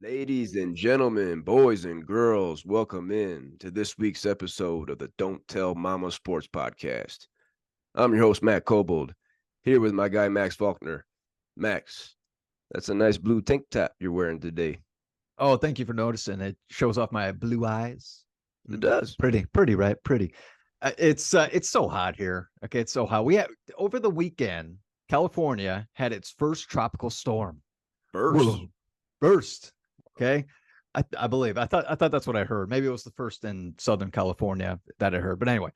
Ladies and gentlemen, boys and girls, welcome in to this week's episode of the Don't Tell Mama Sports Podcast. I'm your host, Matt Kobold, here with my guy, Max Faulkner. Max, that's a nice blue tank top you're wearing today. Oh, thank you for noticing. It shows off my blue eyes. It does. Pretty, right? Pretty. It's so hot here. Okay, it's so hot. We had over the weekend, California had its first tropical storm. First. Burst. Okay. I believe. I thought that's what I heard. Maybe it was the first in Southern California that I heard. But anyway,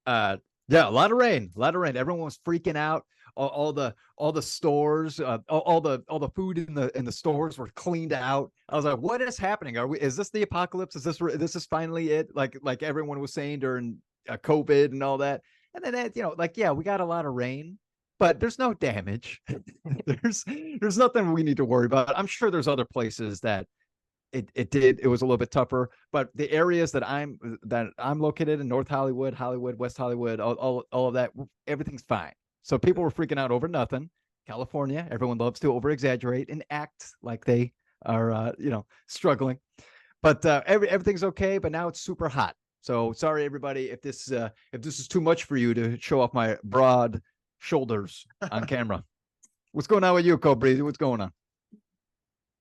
yeah, a lot of rain. A lot of rain. Everyone was freaking out. All the stores, all the food in the stores were cleaned out. I was like, what is happening? Is this the apocalypse? This is finally it? Like everyone was saying during COVID and all that. And then yeah, we got a lot of rain, but there's no damage. there's nothing we need to worry about. I'm sure there's other places that it was a little bit tougher, but the areas that I'm located in, North Hollywood, West Hollywood, all of that, everything's fine. So people were freaking out over nothing. California, everyone loves to over exaggerate and act like they are struggling, but everything's okay. But now it's super hot. So sorry everybody if this is too much for you to show off my broad shoulders on camera. What's going on with you, Cobra? What's going on?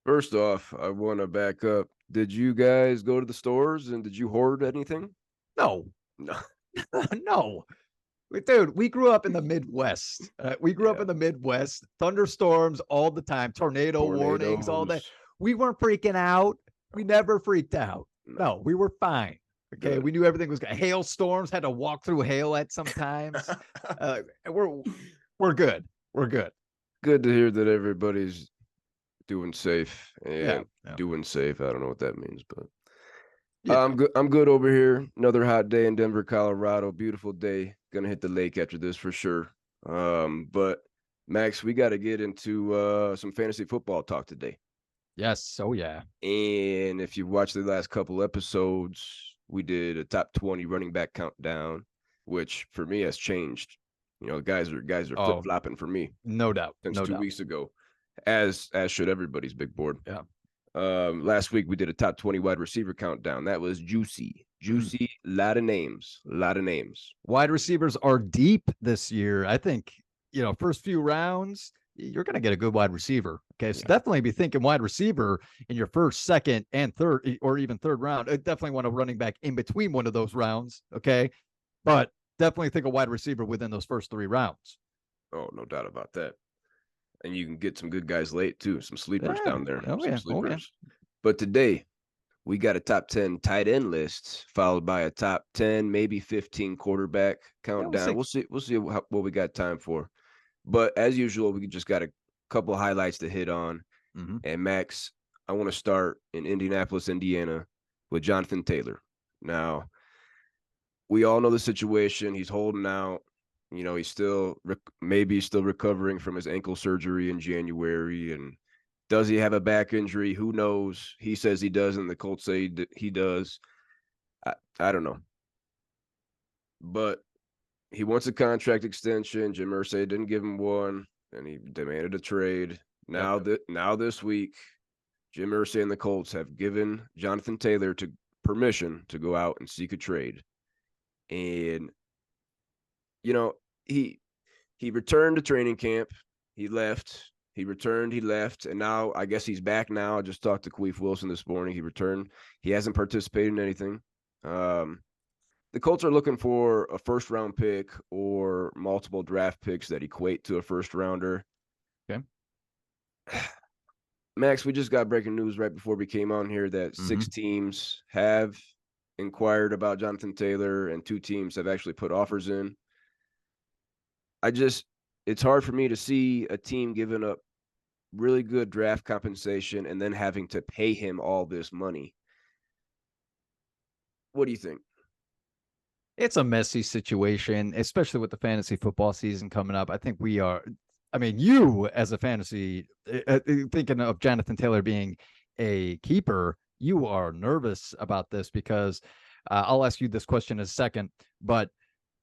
First off, I want to back up. Did you guys go to the stores and did you hoard anything? No. No. No. Dude, we grew up in the Midwest. We grew up in the Midwest. Thunderstorms all the time, tornado warnings all day. We weren't freaking out. We never freaked out. No, we were fine. Okay, Good. We knew everything was good. Hailstorms, had to walk through hail at some times. We're good. We're good. Good to hear that everybody's doing safe and Yeah. doing safe. I don't know what that means, but Yeah. I'm good over here. Another hot day in Denver, Colorado. Beautiful day. Gonna hit the lake after this for sure. But Max, we got to get into some fantasy football talk today. Yes. Oh yeah. And if you watched the last couple episodes, we did a top 20 running back countdown, which for me has changed. You know, guys are flip flopping for me. No doubt. Since No 2 doubt. weeks ago, as should everybody's big board. Yeah. Last week we did a top 20 wide receiver countdown. That was juicy. Lot of names. Wide receivers are deep this year. I think, first few rounds, you're going to get a good wide receiver. Okay. So definitely be thinking wide receiver in your first, second, and third, or even third round. I definitely want a running back in between one of those rounds. Okay. But definitely think a wide receiver within those first 3 rounds. Oh, no doubt about that. And you can get some good guys late too. Some sleepers down there. Sleepers. But today we got a top 10 tight end list, followed by a top 10, maybe 15 quarterback countdown. We'll see what we got time for. But as usual, we just got a couple of highlights to hit on. Mm-hmm. And Max, I want to start in Indianapolis, Indiana, with Jonathon Taylor. Now, we all know the situation. He's holding out. You know, he's still maybe still recovering from his ankle surgery in January. And does he have a back injury? Who knows? He says he does, and the Colts say he does. I don't know. But he wants a contract extension. Jim Irsay didn't give him one, and he demanded a trade. Now this week, Jim Irsay and the Colts have given Jonathon Taylor permission to go out and seek a trade. And he returned to training camp. He left. He returned. He left. And now I guess he's back now. I just talked to Queef Wilson this morning. He returned. He hasn't participated in anything. The Colts are looking for a first-round pick or multiple draft picks that equate to a first-rounder. Okay. Max, we just got breaking news right before we came on here that 6 teams have inquired about Jonathon Taylor and 2 teams have actually put offers in. It's hard for me to see a team giving up really good draft compensation and then having to pay him all this money. What do you think? It's a messy situation, especially with the fantasy football season coming up. I think you as a fantasy, thinking of Jonathon Taylor being a keeper, you are nervous about this because I'll ask you this question in a second, but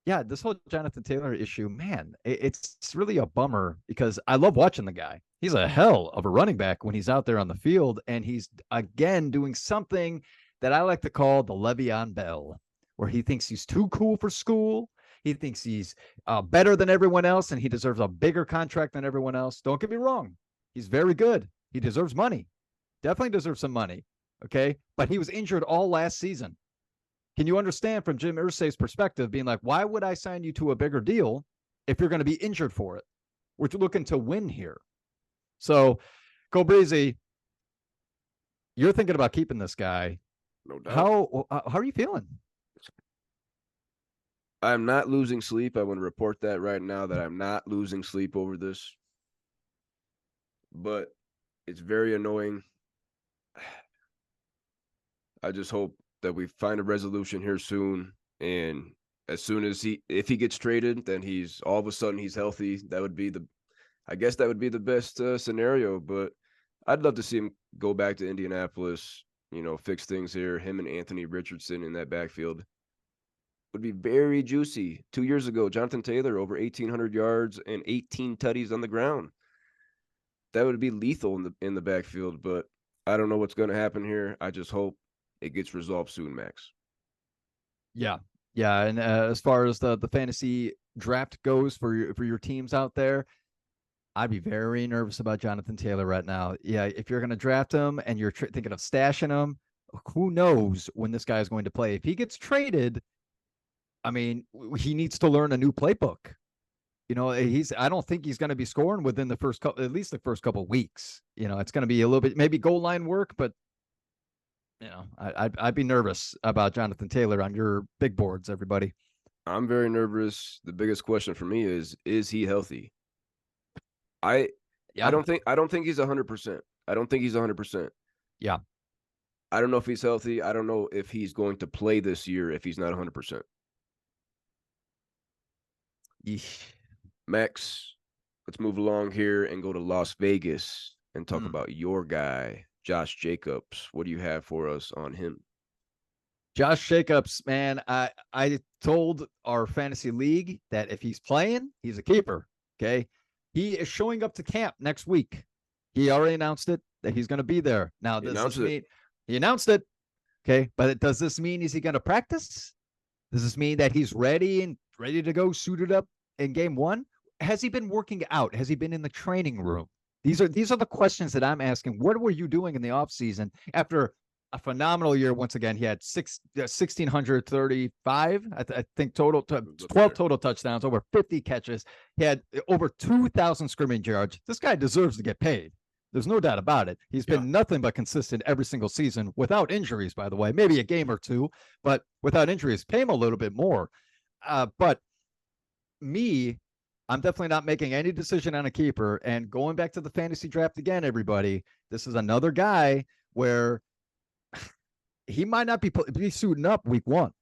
this whole Jonathon Taylor issue, man, it's really a bummer because I love watching the guy. He's a hell of a running back when he's out there on the field. And he's, again, doing something that I like to call the Le'Veon Bell, where he thinks he's too cool for school. He thinks he's better than everyone else, and he deserves a bigger contract than everyone else. Don't get me wrong. He's very good. He deserves money. Definitely deserves some money. Okay. But he was injured all last season. Can you understand from Jim Irsay's perspective being like, why would I sign you to a bigger deal if you're going to be injured for it? We're looking to win here. So, Go Breezy, you're thinking about keeping this guy. No doubt. How are you feeling? I'm not losing sleep. I want to report that right now that I'm not losing sleep over this. But it's very annoying. I just hope that we find a resolution here soon. And as soon as if he gets traded, then he's all of a sudden he's healthy. That would be I guess that would be the best scenario. But I'd love to see him go back to Indianapolis, fix things here. Him and Anthony Richardson in that backfield would be very juicy. 2 years ago, Jonathon Taylor over 1,800 yards and 18 tutties on the ground. That would be lethal in the backfield. But I don't know what's going to happen here. I just hope it gets resolved soon, Max. Yeah. And as far as the fantasy draft goes for your teams out there, I'd be very nervous about Jonathon Taylor right now. Yeah, if you're going to draft him and you're thinking of stashing him, who knows when this guy is going to play? If he gets traded, I mean, he needs to learn a new playbook. I don't think he's going to be scoring within at least the first couple of weeks. It's going to be a little bit, maybe goal line work, but I'd be nervous about Jonathon Taylor on your big boards, everybody. I'm very nervous. The biggest question for me is he healthy? I don't think he's 100%. I don't think he's 100%. Yeah. I don't know if he's healthy. I don't know if he's going to play this year if he's not 100%. Max, let's move along here and go to Las Vegas and talk about your guy, Josh Jacobs. What do you have for us on him? Josh Jacobs, man, I told our fantasy league that if he's playing, he's a keeper. Okay. He is showing up to camp next week. He already announced it that he's going to be there. Now, he announced it. Okay. But does this mean is he going to practice? Does this mean that he's ready to go suited up in game one? Has he been working out? Has he been in the training room? These are the questions that I'm asking. What were you doing in the offseason after a phenomenal year? Once again, he had 1,635, I think, total, 12 total touchdowns, over 50 catches. He had over 2,000 scrimmage yards. This guy deserves to get paid. There's no doubt about it. He's been nothing but consistent every single season without injuries, by the way, maybe a game or two, but without injuries. Pay him a little bit more. But I'm definitely not making any decision on a keeper. And going back to the fantasy draft again, everybody, this is another guy where he might not be suiting up week one.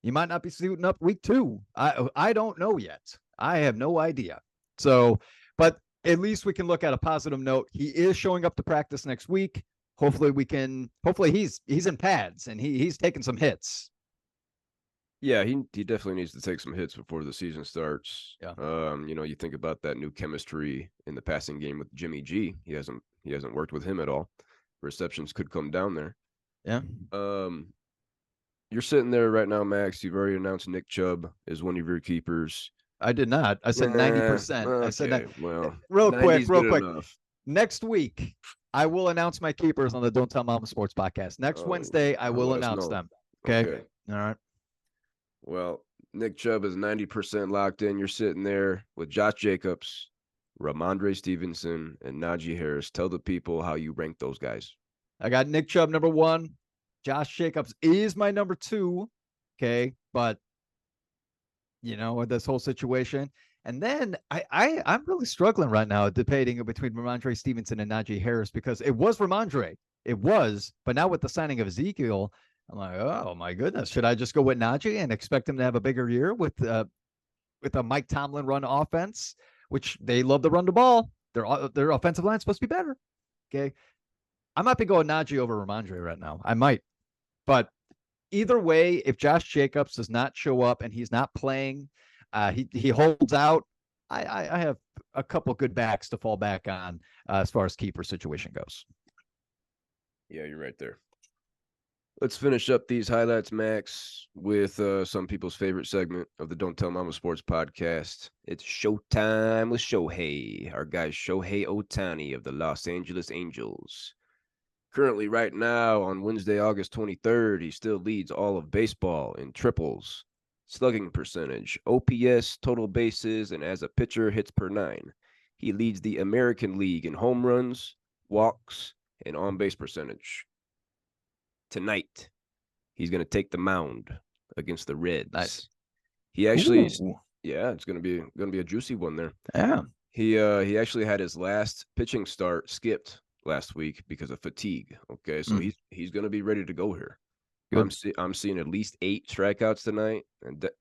He might not be suiting up week two. I don't know yet. I have no idea. So, but at least we can look at a positive note. He is showing up to practice next week. Hopefully he's in pads and he's taking some hits. Yeah, he definitely needs to take some hits before the season starts. Yeah. You think about that new chemistry in the passing game with Jimmy G. He hasn't worked with him at all. Receptions could come down there. Yeah. You're sitting there right now, Max. You've already announced Nick Chubb is one of your keepers. I did not. I said 90%. Okay. I said that. Well, real quick. Enough. Next week, I will announce my keepers on the Don't Tell Mama Sports podcast. Next Wednesday, I will announce them. Okay. All right. Well, Nick Chubb is 90% locked in. You're sitting there with Josh Jacobs, Ramondre Stevenson, and Najee Harris. Tell the people how you rank those guys. I got Nick Chubb number 1. Josh Jacobs is my number 2. Okay. But, with this whole situation. And then I'm really struggling right now debating between Ramondre Stevenson and Najee Harris because it was Ramondre. It was. But now with the signing of Ezekiel, I'm like, oh my goodness, should I just go with Najee and expect him to have a bigger year with a Mike Tomlin run offense, which they love to run the ball. Their offensive line is supposed to be better. Okay. I might be going Najee over Ramondre right now. I might. But either way, if Josh Jacobs does not show up and he's not playing, he holds out, I have a couple good backs to fall back on as far as keeper situation goes. Yeah, you're right there. Let's finish up these highlights, Max, with some people's favorite segment of the Don't Tell Mama Sports podcast. It's Showtime with Shohei, our guy Shohei Ohtani of the Los Angeles Angels. Currently, right now, on Wednesday, August 23rd, he still leads all of baseball in triples, slugging percentage, OPS, total bases, and as a pitcher, hits per nine. He leads the American League in home runs, walks, and on base percentage. Tonight, he's going to take the mound against the Reds. Nice. He actually, Ooh. yeah, it's going to be a juicy one there. Yeah. He actually had his last pitching start skipped last week because of fatigue. Okay, so he's going to be ready to go here. Good. I'm seeing at least 8 strikeouts tonight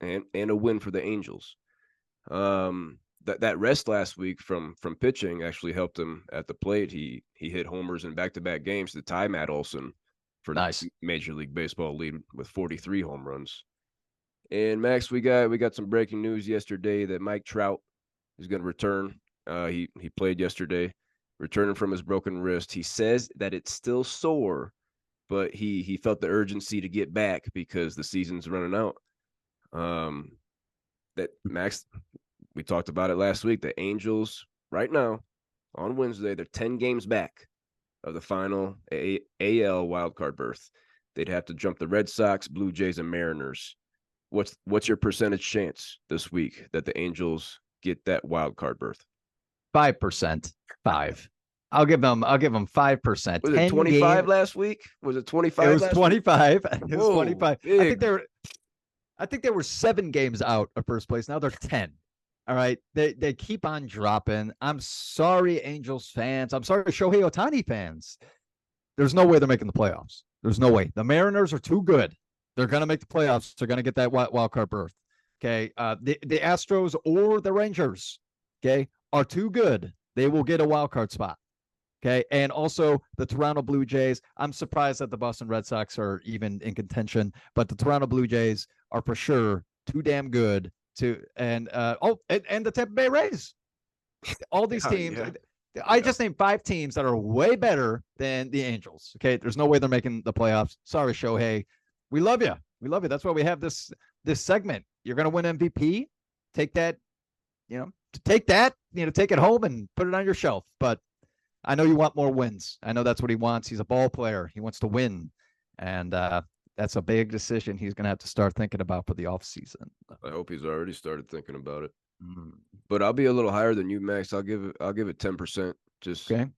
and a win for the Angels. That rest last week from pitching actually helped him at the plate. He hit homers in back-to-back games to tie Matt Olson for Nice. the Major League Baseball lead with 43 home runs. And Max, we got some breaking news yesterday that Mike Trout is going to return. He played yesterday, returning from his broken wrist. He says that it's still sore, but he felt the urgency to get back because the season's running out. That Max, we talked about it last week. The Angels right now on Wednesday, they're 10 games back of the final AL wildcard berth. They'd have to jump the Red Sox, Blue Jays, and Mariners. What's your percentage chance this week that the Angels get that wild card berth? 5%. 5. I'll give them 5%. Was it 25 last week? Was it 25? It was 25. It was Whoa, 25. big. I think they were 7 games out of first place. Now they're 10. All right. They keep on dropping. I'm sorry, Angels fans. I'm sorry, Shohei Ohtani fans. There's no way they're making the playoffs. There's no way. The Mariners are too good. They're going to make the playoffs. They're going to get that wild card berth. Okay. The Astros or the Rangers, okay, are too good. They will get a wild card spot. Okay. And also the Toronto Blue Jays. I'm surprised that the Boston Red Sox are even in contention, but the Toronto Blue Jays are for sure too damn good to, and the Tampa Bay Rays. All these teams. Yeah. I just named 5 teams that are way better than the Angels. Okay. There's no way they're making the playoffs. Sorry, Shohei. We love you. We love you. That's why we have this segment. You're going to win MVP. Take that, take it home and put it on your shelf. But I know you want more wins. I know that's what he wants. He's a ball player. He wants to win. And that's a big decision he's going to have to start thinking about for the offseason. I hope he's already started thinking about it. But I'll be a little higher than you, Max. I'll give it 10%. Just okay.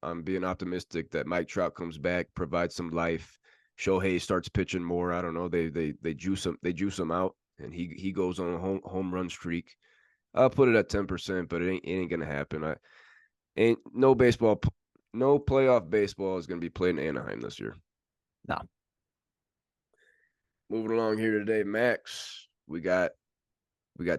I'm being optimistic that Mike Trout comes back, provides some life. Shohei starts pitching more. I don't know. They juice him out, and he goes on a home run streak. I'll put it at 10%, but it ain't gonna happen. No playoff baseball is gonna be played in Anaheim this year. No. Moving along here today, Max. We got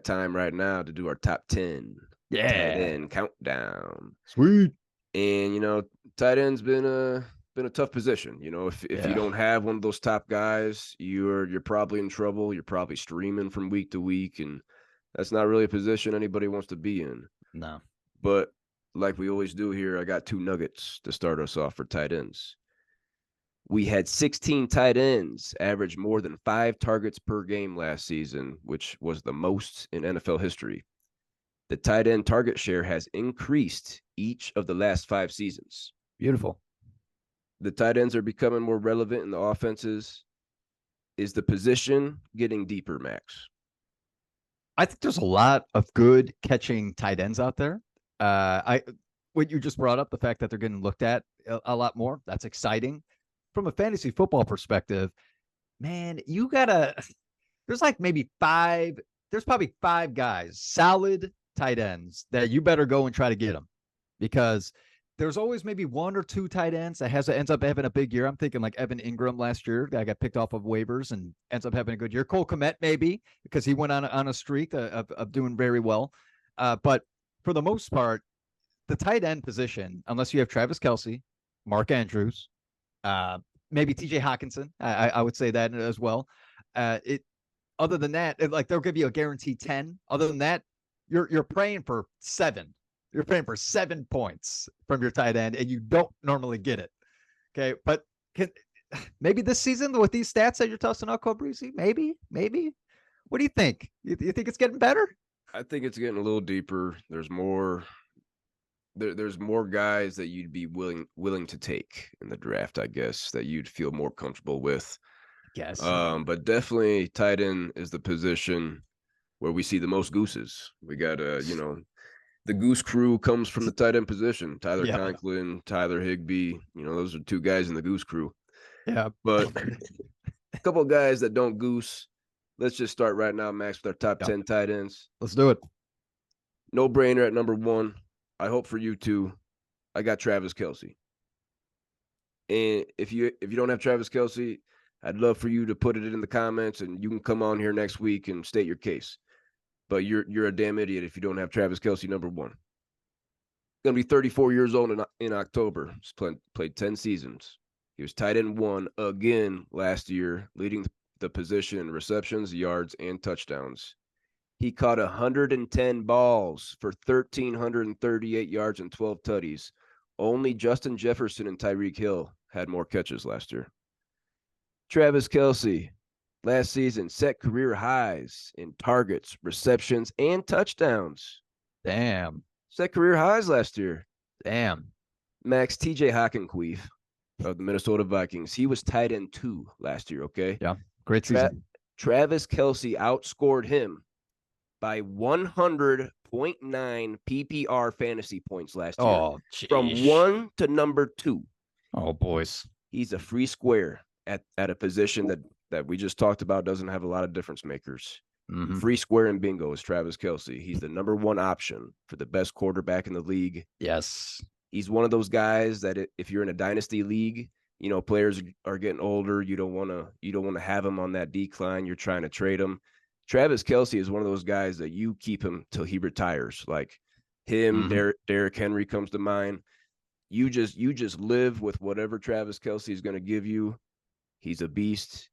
time right now to do our top 10 tight end countdown. Sweet. And tight end's been a tough position. If you don't have one of those top guys, you're probably in trouble. You're probably streaming from week to week, and that's not really a position anybody wants to be in. No. But like we always do here, I got 2 nuggets to start us off for tight ends. We had 16 tight ends average more than 5 targets per game last season, which was the most in NFL history. The tight end target share has increased each of the last 5 seasons. Beautiful. The tight ends are becoming more relevant in the offenses. Is the position getting deeper, Max? I think there's a lot of good catching tight ends out there. What you just brought up, the fact that they're getting looked at a lot more, that's exciting. From a fantasy football perspective, man, there's probably 5 guys, solid tight ends that you better go and try to get them, because there's always maybe 1 or 2 tight ends that ends up having a big year. I'm thinking like Evan Ingram last year, guy got picked off of waivers and ends up having a good year. Cole Kmet maybe, because he went on a streak of doing very well. But for the most part, the tight end position, unless you have Travis Kelce, Mark Andrews, maybe TJ Hawkinson, I would say that as well. Other than that, like they'll give you a guaranteed 10. Other than that, you're praying for 7. You're praying for 7 points from your tight end, and you don't normally get it. Okay, but maybe this season with these stats that you're tossing out, Breezy, maybe. What do you think? You think it's getting better? I think it's getting a little deeper. There's more. There's more guys that you'd be willing to take in the draft, I guess, that you'd feel more comfortable with. Yes. But definitely tight end is the position where we see the most gooses. We got the goose crew comes from the tight end position. Tyler Conklin, Tyler Higbee, those are 2 guys in the goose crew. Yeah. But a couple of guys that don't goose. Let's just start right now, Max, with our top 10 tight ends. Let's do it. No brainer at number 1. I hope for you too. I got Travis Kelce. And if you don't have Travis Kelce, I'd love for you to put it in the comments, and you can come on here next week and state your case. But you're a damn idiot if you don't have Travis Kelce number 1. Going to be 34 years old in October. He's played 10 seasons. He was tight end 1 again last year, leading the position in receptions, yards, and touchdowns. He caught 110 balls for 1,338 yards and 12 tutties. Only Justin Jefferson and Tyreek Hill had more catches last year. Travis Kelce, last season, set career highs in targets, receptions, and touchdowns. Damn. Set career highs last year. Damn. Max, TJ Hockenqueef of the Minnesota Vikings. He was tight end 2 last year, okay? Yeah, great season. Travis Kelce outscored him by 100.9 PPR fantasy points last year. Oh, geez. From 1 to number 2. Oh, boys. He's a free square at a position that we just talked about doesn't have a lot of difference makers. Mm-hmm. Free square and bingo is Travis Kelce. He's the number 1 option for the best quarterback in the league. Yes. He's one of those guys that if you're in a dynasty league, players are getting older. You don't want to have him on that decline. You're trying to trade him. Travis Kelce is one of those guys that you keep him till he retires. Like him, Mm-hmm. Derrick Henry comes to mind. You just live with whatever Travis Kelce is going to give you. He's a beast.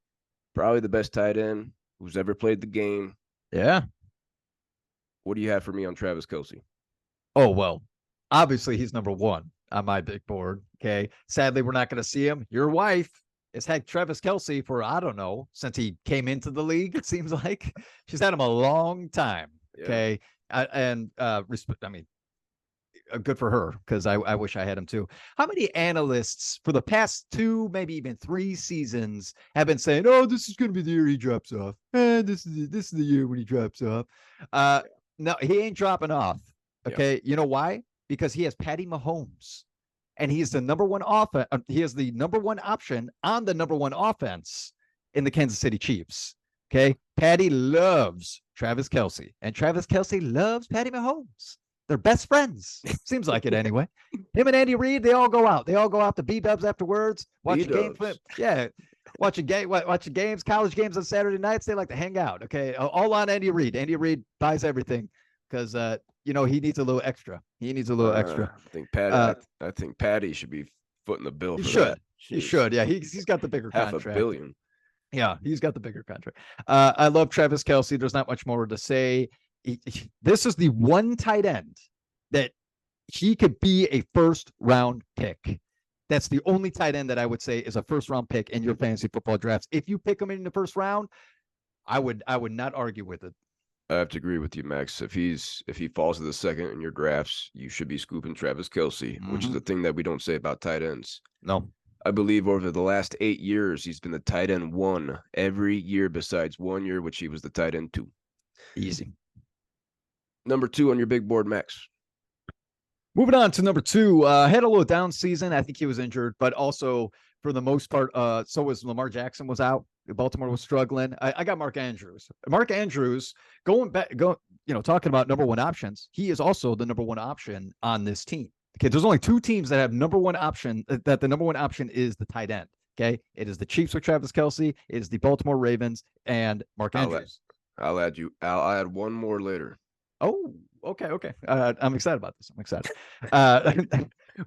Probably the best tight end who's ever played the game. Yeah. What do you have for me on Travis Kelce? Oh, well, obviously he's number 1 on my big board. Okay. Sadly, we're not going to see him. Your wife has had Travis Kelce for, I don't know, since he came into the league, it seems like. She's had him a long time. Okay. Yeah. Good for her, because I wish I had him too. How many analysts for the past 2, maybe even 3 seasons have been saying, "Oh, this is going to be the year he drops off. This is the year when he drops off." No, he ain't dropping off. Okay, yeah. You know why? Because he has Patty Mahomes, and he is the number 1 offense. He is the number 1 option on the number 1 offense in the Kansas City Chiefs. Okay, Patty loves Travis Kelce, and Travis Kelce loves Patty Mahomes. They're best friends. Seems like it anyway. Him and Andy Reid, they all go out. They all go out to B-dubs afterwards, watch a game. Yeah, watching games, college games on Saturday nights. They like to hang out. Okay, all on Andy Reid. Andy Reid buys everything because he needs a little extra. He needs a little extra. I think Patty should be footing the bill. He should. Yeah, he's got the bigger contract. $500 million. Yeah, he's got the bigger contract. I love Travis Kelce. There's not much more to say. This is the one tight end that he could be a first-round pick. That's the only tight end that I would say is a first-round pick in your fantasy football drafts. If you pick him in the first round, I would not argue with it. I have to agree with you, Max. If he falls to the second in your drafts, you should be scooping Travis Kelce, which is a thing that we don't say about tight ends. No. I believe over the last 8 years, he's been the tight end 1 every year besides 1 year, which he was the tight end 2. Easy. Number 2 on your big board, Max. Moving on to number 2, had a little down season. I think he was injured, but also for the most part, so was Lamar Jackson was out. Baltimore was struggling. I got Mark Andrews. Mark Andrews talking about number 1 options. He is also the number 1 option on this team. Okay, there's only 2 teams that have number 1 option. That the number 1 option is the tight end. Okay, it is the Chiefs with Travis Kelce. It is the Baltimore Ravens and Mark Andrews. I'll add one more later. Oh, okay. I'm excited about this. I'm excited.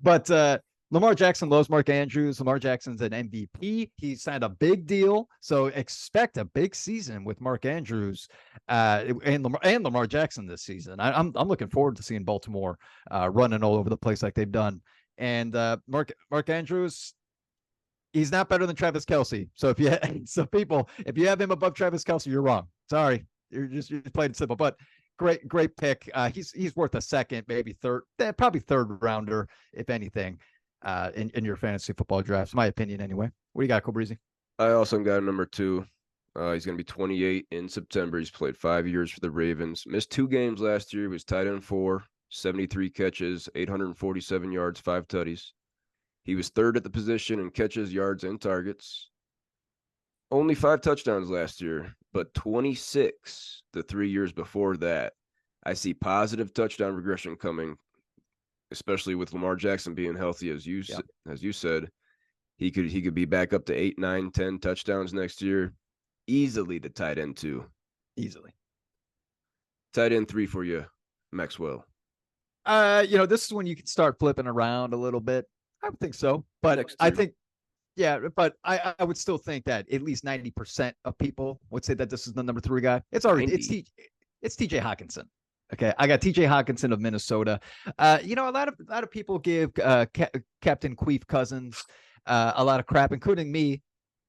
But Lamar Jackson loves Mark Andrews. Lamar Jackson's an MVP. He signed a big deal, so expect a big season with Mark Andrews and Lamar Jackson this season. I'm looking forward to seeing Baltimore running all over the place like they've done. And Mark Andrews, he's not better than Travis Kelce. So if you have him above Travis Kelce, you're wrong. Sorry, you're playing it simple. But great pick. He's worth a second, maybe third, probably third rounder if anything. In your fantasy football drafts, my opinion anyway. What do you got, Cobrizi? I also got number 2. He's going to be 28 in September. He's played 5 years for the Ravens. Missed 2 games last year. He was tight end 4, 73 catches, 847 yards, 5 tutties. He was third at the position in catches, yards, and targets. Only 5 touchdowns last year, but 26 the 3 years before that. I see positive touchdown regression coming, especially with Lamar Jackson being healthy, as you said. He could be back up to 8, 9, 10 touchdowns next year. Easily the tight end 2. Easily. Tight end 3 for you, Maxwell. This is when you can start flipping around a little bit. I would think so. But I think, but I would still think that at least 90% of people would say that this is the number 3 guy. It's TJ Hockenson. Okay, I got TJ Hockenson of Minnesota. A lot of people give Captain Queef Cousins a lot of crap, including me,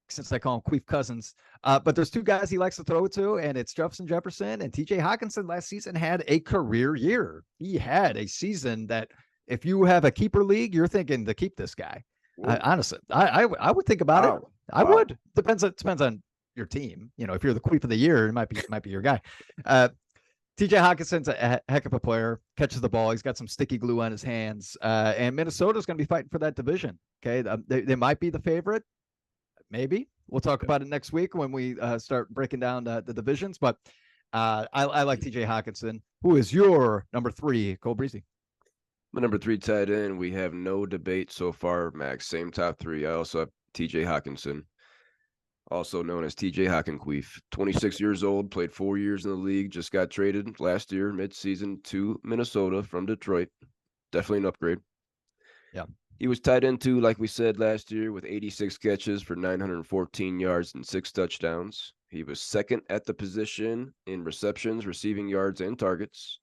since I call him Queef Cousins. But there's 2 guys he likes to throw it to, and it's Jefferson and TJ Hockenson. Last season had a career year. He had a season that if you have a keeper league, you're thinking to keep this guy. Honestly, I would think about it. I would. Depends on your team. If you're the Queef of the year, it might be your guy. TJ Hawkinson's a heck of a player, catches the ball. He's got some sticky glue on his hands. And Minnesota's going to be fighting for that division. Okay. They might be the favorite. Maybe. We'll talk about it next week when we start breaking down the divisions. But I like TJ Hockenson. Who is your number 3, Cole Breezy? My number 3 tight end, we have no debate so far, Max. Same top 3. I also have TJ Hockenson, also known as TJ Hockenqueef. 26 years old, played 4 years in the league, just got traded last year, midseason, to Minnesota from Detroit. Definitely an upgrade. Yeah. He was tight end 2, like we said, last year with 86 catches for 914 yards and 6 touchdowns. He was second at the position in receptions, receiving yards, and targets.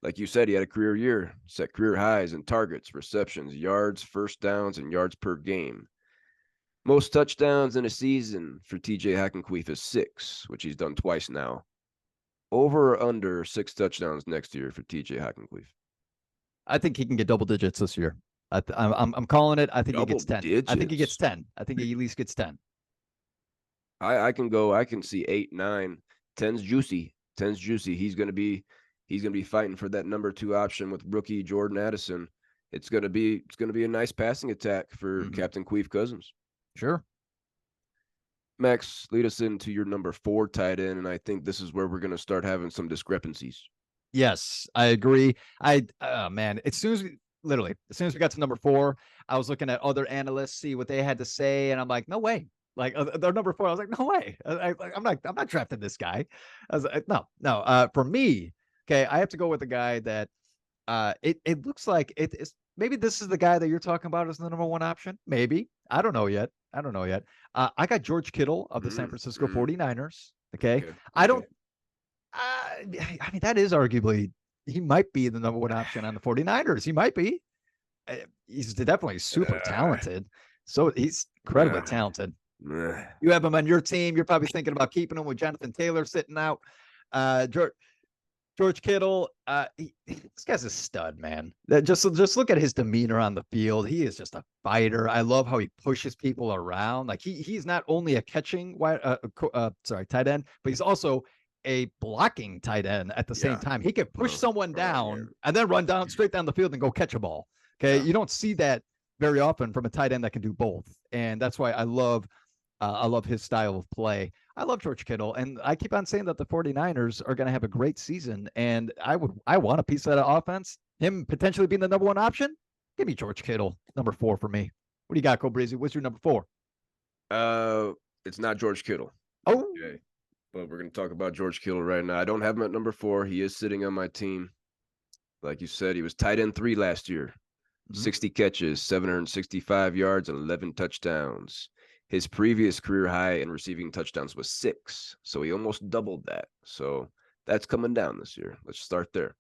Like you said, he had a career year, set career highs in targets, receptions, yards, first downs, and yards per game. Most touchdowns in a season for TJ Hockenqueef is 6, which he's done twice now. Over or under 6 touchdowns next year for TJ Hockenqueef? I think he can get double digits this year. I'm calling it. I think he gets 10. Digits. I think he gets 10. I think he at least gets 10. I can see 8, 9. 10's juicy. 10's juicy. He's gonna be fighting for that number 2 option with rookie Jordan Addison. It's gonna be a nice passing attack for Captain Queef Cousins. Sure. Max, lead us into your number 4 tight end, and I think this is where we're gonna start having some discrepancies. Yes, I agree. Man, as soon as we got to number 4, I was looking at other analysts, see what they had to say, and I'm like, no way. Like they're number 4. I was like, no way. I'm not drafting this guy. I was like, no. For me, okay, I have to go with the guy that it looks like it is. Maybe this is the guy that you're talking about as the number 1 option. Maybe. I don't know yet. I got George Kittle of the San Francisco 49ers. Okay. I don't. I mean, that is arguably, he might be the number 1 option on the 49ers. He might be. He's definitely super talented. So he's incredibly talented. You have him on your team. You're probably thinking about keeping him with Jonathon Taylor sitting out. George Kittle, this guy's a stud, man. Just look at his demeanor on the field. He is just a fighter. I love how he pushes people around. Like he's not only a catching tight end, but he's also a blocking tight end at the same time. He can push someone down and then run down straight down the field and go catch a ball. Okay. You don't see that very often from a tight end that can do both. And that's why I love his style of play. I love George Kittle, and I keep on saying that the 49ers are going to have a great season, and I want a piece of that offense. Him potentially being the number 1 option. Give me George Kittle, number 4 for me. What do you got, Cole Breezy? What's your number 4? It's not George Kittle. Oh, okay. But we're going to talk about George Kittle right now. I don't have him at number 4. He is sitting on my team. Like you said, he was tight end 3 last year. 60 catches, 765 yards, and 11 touchdowns. His previous career high in receiving touchdowns was 6, so he almost doubled that. So that's coming down this year. Let's start there.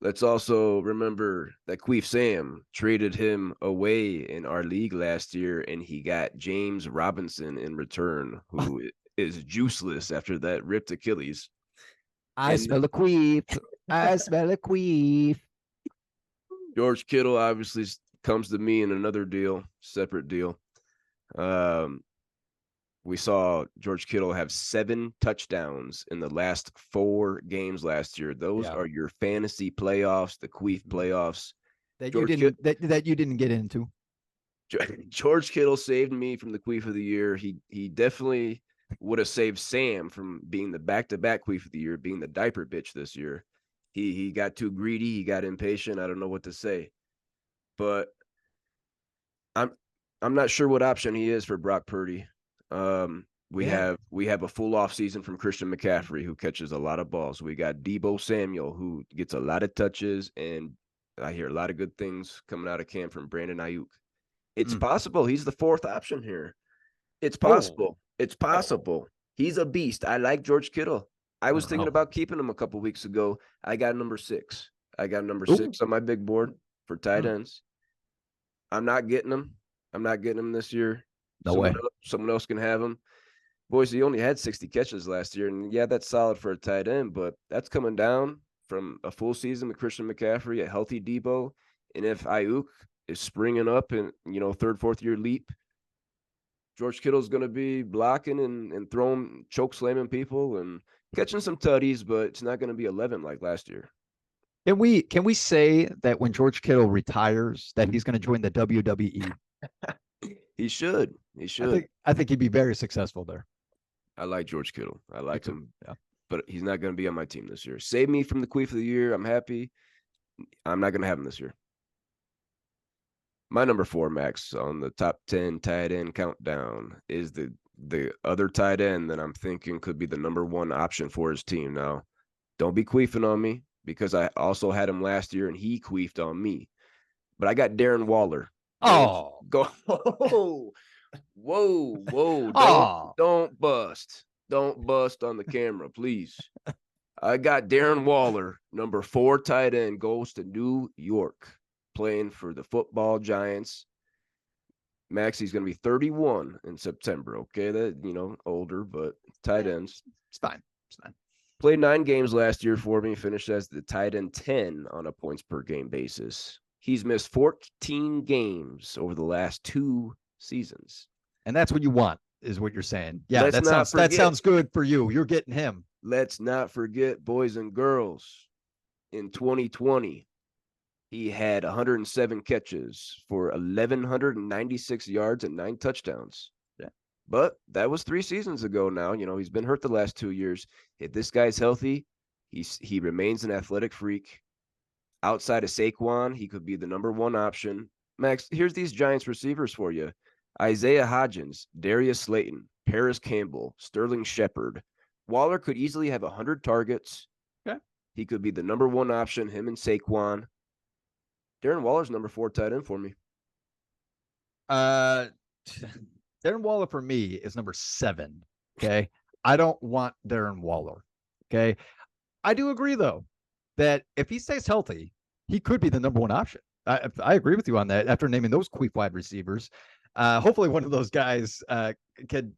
Let's also remember that Queef Sam traded him away in our league last year, and he got James Robinson in return, who is juiceless after that ripped Achilles. I smell a queef. I smell a queef. George Kittle obviously comes to me in another deal, separate deal. We saw George Kittle have 7 touchdowns in the last 4 games last year. Those are your fantasy playoffs, the Queef playoffs. That you didn't that you didn't get into. George Kittle saved me from the Queef of the year. He definitely would have saved Sam from being the back-to-back Queef of the year, being the diaper bitch this year. He got too greedy. He got impatient. I don't know what to say, but I'm not sure what option he is for Brock Purdy. We have a full off season from Christian McCaffrey, who catches a lot of balls. We got Deebo Samuel, who gets a lot of touches, and I hear a lot of good things coming out of camp from Brandon Ayuk. It's possible he's the 4th option here. It's possible. It's possible. He's a beast. I like George Kittle. I was thinking about keeping him a couple weeks ago. I got number 6. I got number 6 on my big board for tight ends. I'm not getting him. I'm not getting him this year. Someone else can have him. Boys, he only had 60 catches last year, and yeah, that's solid for a tight end, but that's coming down from a full season with Christian McCaffrey, a healthy Deebo, and if Ayuk is springing up in, 3rd, 4th year leap, George Kittle's going to be blocking and throwing, choke slamming people and catching some tutties, but it's not going to be 11 like last year. Can we say that when George Kittle retires, that he's going to join the WWE? He should. I think he'd be very successful there. I like George Kittle. I like him. Yeah. But he's not going to be on my team this year. Save me from the Queef of the year. I'm happy. I'm not going to have him this year. My number 4, Max, on the top 10 tight end countdown is the other tight end that I'm thinking could be the number 1 option for his team. Now, don't be queefing on me, because I also had him last year and he queefed on me. But I got Darren Waller. Oh, go! Whoa! Don't bust! Don't bust on the camera, please. I got Darren Waller, number 4 tight end, goes to New York, playing for the football Giants. Max, he's going to be 31 in September. Okay, that older, but tight ends. It's fine. Played 9 games last year for me, finished as the tight end 10 on a points per game basis. He's missed 14 games over the last 2 seasons. And that's what you want, is what you're saying. Yeah, that sounds good for you. You're getting him. Let's not forget, boys and girls, in 2020, he had 107 catches for 1,196 yards and 9 touchdowns. Yeah. But that was 3 seasons ago now. He's been hurt the last 2 years. If this guy's healthy, he remains an athletic freak. Outside of Saquon, he could be the number 1 option. Max, here's these Giants receivers for you. Isaiah Hodgins, Darius Slayton, Paris Campbell, Sterling Shepard. Waller could easily have 100 targets. Okay. He could be the number 1 option, him and Saquon. Darren Waller's number 4 tight end for me. Darren Waller for me is number 7. Okay. I don't want Darren Waller. Okay. I do agree, though, that if he stays healthy, he could be the number 1 option. I agree with you on that after naming those queef wide receivers. Hopefully one of those guys could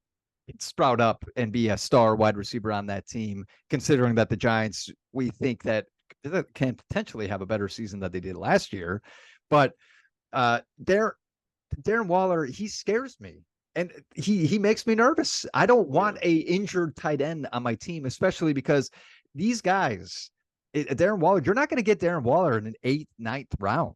sprout up and be a star wide receiver on that team, considering that the Giants, we think that can potentially have a better season than they did last year. But Darren Waller, he scares me. And he makes me nervous. I don't want a injured tight end on my team, especially because these guys, Darren Waller, you're not going to get Darren Waller in an 8th, 9th round.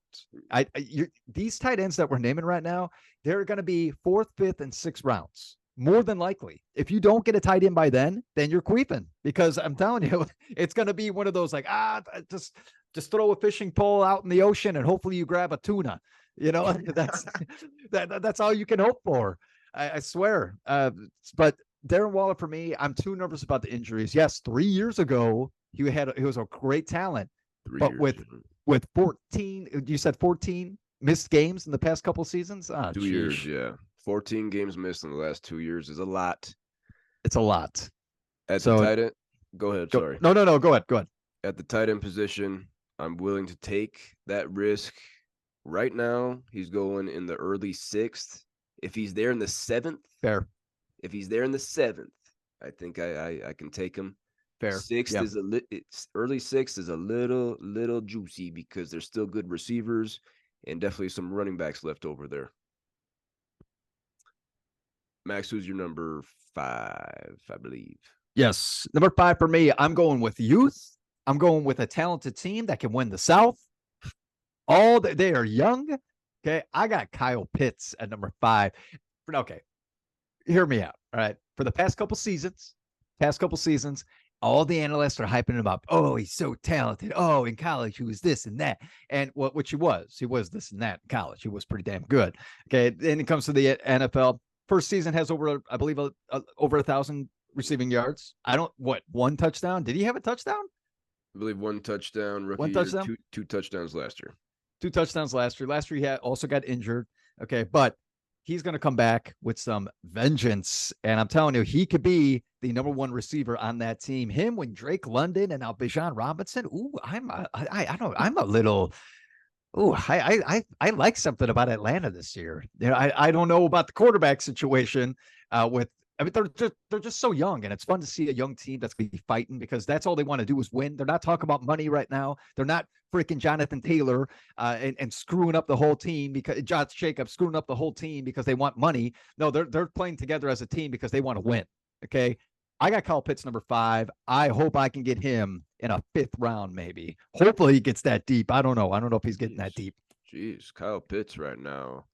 These tight ends that we're naming right now, they're going to be 4th, 5th, and 6th rounds, more than likely. If you don't get a tight end by then you're queefing, because I'm telling you, it's going to be one of those like, just throw a fishing pole out in the ocean and hopefully you grab a tuna. That's all you can hope for. I swear. But Darren Waller, for me, I'm too nervous about the injuries. Yes, 3 years ago, he was a great talent, but with with 14, you said 14 missed games in the past couple seasons. 2 years, yeah. 14 games missed in the last 2 years is a lot. It's a lot. At the So tight end, go ahead. Sorry. no. Go ahead. At the tight end position, I'm willing to take that risk. Right now, he's going in the early sixth. If he's there in the seventh, Fair. if he's there in the seventh, I think I can take him. Fair. Sixth Yeah. is early sixth is a little juicy because there's still good receivers and definitely some running backs left over there. Max, who's your number 5, I believe? Yes. Number 5 for me, I'm going with youth. I'm going with a talented team that can win the South. They are young. Okay. I got Kyle Pitts at number 5. Okay. Hear me out. All right. For the past couple seasons, all the analysts are hyping him up. Oh, he's so talented. Oh, in college, he was this and that. And which he was this and that in college. He was pretty damn good. Okay. Then it comes to the NFL. First season has over 1,000 receiving yards. One touchdown? Did he have a touchdown? I believe one touchdown, rookie one touchdown? year, two touchdowns last year. 2 touchdowns last year. Last year he also got injured. Okay, but he's going to come back with some vengeance, and I'm telling you, he could be the number 1 receiver on that team. Him with Drake London and now Bijan Robinson. Ooh, I like something about Atlanta this year. I don't know about the quarterback situation they're just so young, and it's fun to see a young team that's going to be fighting because that's all they want to do is win. They're not talking about money right now. They're not freaking Jonathon Taylor and screwing up the whole team because Josh Jacobs screwing up the whole team because they want money. No, they're playing together as a team because they want to win. Okay. I got Kyle Pitts number 5. I hope I can get him in a 5th round, maybe. Hopefully he gets that deep. I don't know if he's getting that deep. Jeez, Kyle Pitts right now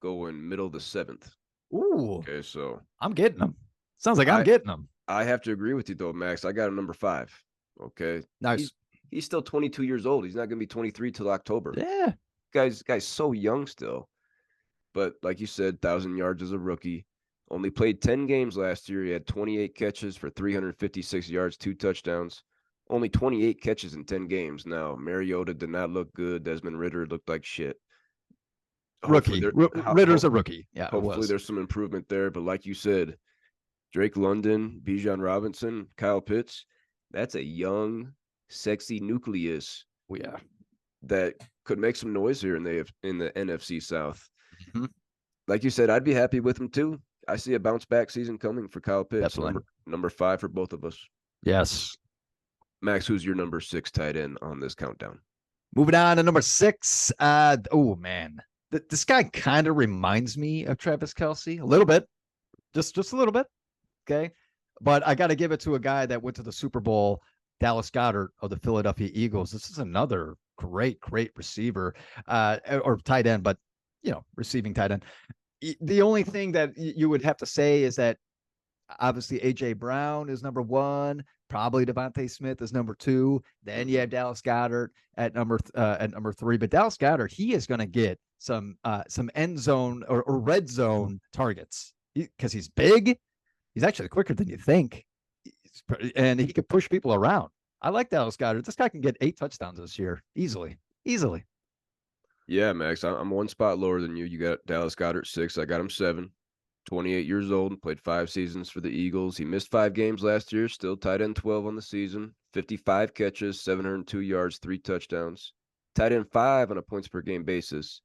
going middle of the 7th. Ooh. Okay, so I'm getting him. Sounds like I'm getting him. I have to agree with you though, Max. I got him number 5. Okay. Nice. He's still 22 years old. He's not going to be 23 till October. Yeah. Guy's so young still. But like you said, 1,000 yards as a rookie. Only played 10 games last year. He had 28 catches for 356 yards, 2 touchdowns. Only 28 catches in 10 games. Now, Mariota did not look good. Desmond Ridder looked like shit. Rookie. Ritter's a rookie. Yeah, hopefully there's some improvement there. But like you said, Drake London, Bijan Robinson, Kyle Pitts, that's a young, sexy nucleus. Yeah. That could make some noise here in the NFC South. Mm-hmm. Like you said, I'd be happy with him too. I see a bounce back season coming for Kyle Pitts. Number 5 for both of us. Yes. Max, who's your number 6 tight end on this countdown? Moving on to number 6. Oh man, this guy kind of reminds me of Travis Kelce a little bit, just a little bit. Okay, but I got to give it to a guy that went to the Super Bowl, Dallas Goedert of the Philadelphia Eagles. This is another great receiver, or tight end, but receiving tight end. The only thing that you would have to say is that obviously AJ Brown is number 1. Probably Devontae Smith is number 2. Then you have Dallas Goedert at number 3. But Dallas Goedert, he is going to get some end zone or red zone targets because he's big. He's actually quicker than you think, and he can push people around. I like Dallas Goedert. This guy can get 8 touchdowns this year easily. Yeah, Max, I'm 1 spot lower than you. You got Dallas Goedert 6. I got him 7. 28 years old, played 5 seasons for the Eagles. He missed 5 games last year, still tight end 12 on the season. 55 catches, 702 yards, 3 touchdowns. Tight end 5 on a points per game basis.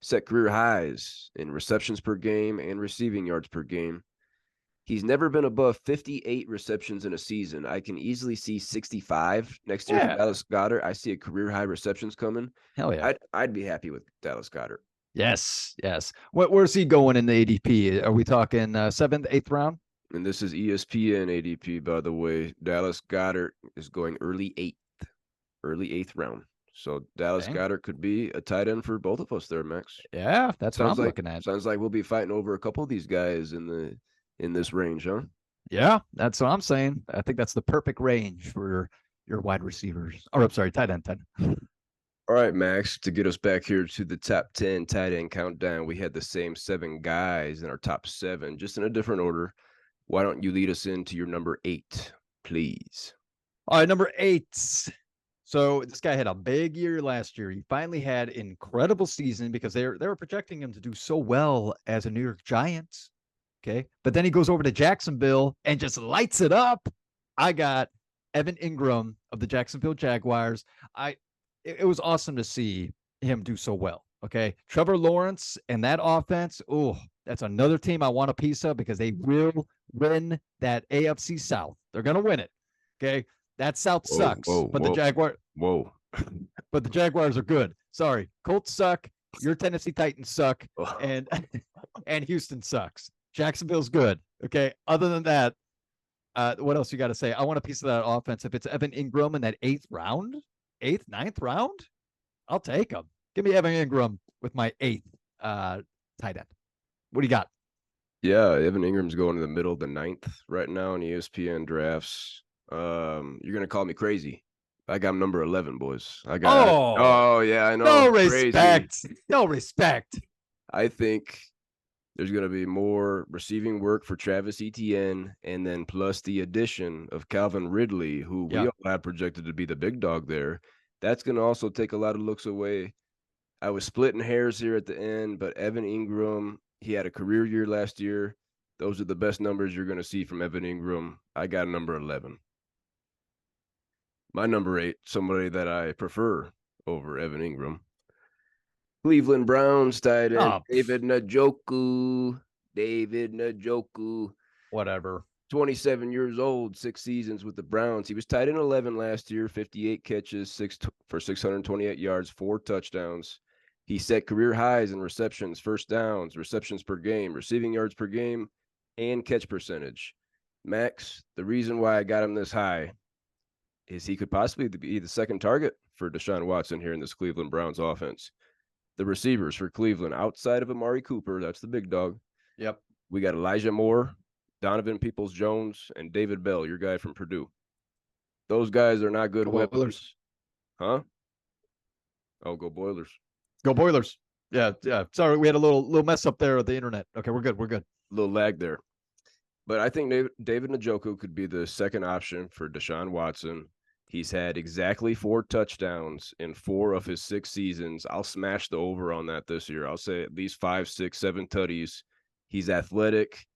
Set career highs in receptions per game and receiving yards per game. He's never been above 58 receptions in a season. I can easily see 65 next year for Dallas Goedert. I see a career high receptions coming. Hell yeah. I'd be happy with Dallas Goedert. Yes. Where's he going in the ADP? Are we talking 7th, 8th round? And this is ESPN ADP, by the way. Dallas Goedert is going early 8th round. So Dallas Goedert could be a tight end for both of us there, Max. Yeah, that's what I'm looking at. Sounds like we'll be fighting over a couple of these guys in this range, huh? Yeah, that's what I'm saying. I think that's the perfect range for your wide receivers. Or I'm sorry, tight end. All right, Max, to get us back here to the top 10 tight end countdown, we had the same 7 guys in our top 7, just in a different order. Why don't you lead us into your number 8, please? All right, number 8. So this guy had a big year last year. He finally had an incredible season because they were projecting him to do so well as a New York Giants. Okay. But then he goes over to Jacksonville and just lights it up. I got Evan Ingram of the Jacksonville Jaguars. It was awesome to see him do so well. Okay. Trevor Lawrence and that offense. Oh, that's another team I want a piece of because they will win that AFC South. They're going to win it. Okay. That South sucks, but the Jaguars are good. Sorry, Colts suck. Your Tennessee Titans suck, and Houston sucks. Jacksonville's good. Okay. Other than that, what else you got to say? I want a piece of that offense. If it's Evan Ingram in that ninth round, I'll take him. Give me Evan Ingram with my 8th tight end. What do you got? Yeah, Evan Ingram's going to the middle of the 9th right now in ESPN drafts. You're gonna call me crazy. I got number 11, boys. Oh yeah, I know. No respect. Crazy. No respect. I think there's gonna be more receiving work for Travis Etienne, and then plus the addition of Calvin Ridley, who we all have projected to be the big dog there. That's gonna also take a lot of looks away. I was splitting hairs here at the end, but Evan Ingram, he had a career year last year. Those are the best numbers you're gonna see from Evan Ingram. I got number 11. My number 8, somebody that I prefer over Evan Ingram. Cleveland Browns tight end, David Njoku. Whatever. 27 years old, 6 seasons with the Browns. He was tight end 11 last year, 58 catches, 628 yards, 4 touchdowns. He set career highs in receptions, first downs, receptions per game, receiving yards per game, and catch percentage. Max, the reason why I got him this high is he could possibly be the second target for Deshaun Watson here in this Cleveland Browns offense. The receivers for Cleveland, outside of Amari Cooper, that's the big dog. Yep. We got Elijah Moore, Donovan Peoples-Jones, and David Bell, your guy from Purdue. Those guys are not good weapons. Huh? Oh, go Boilers. Go Boilers. Yeah. Sorry, we had a little mess up there with the internet. Okay, we're good. A little lag there. But I think David Njoku could be the second option for Deshaun Watson. He's had exactly 4 touchdowns in 4 of his 6 seasons. I'll smash the over on that this year. I'll say at least 5, 6, 7 tutties. He's athletic.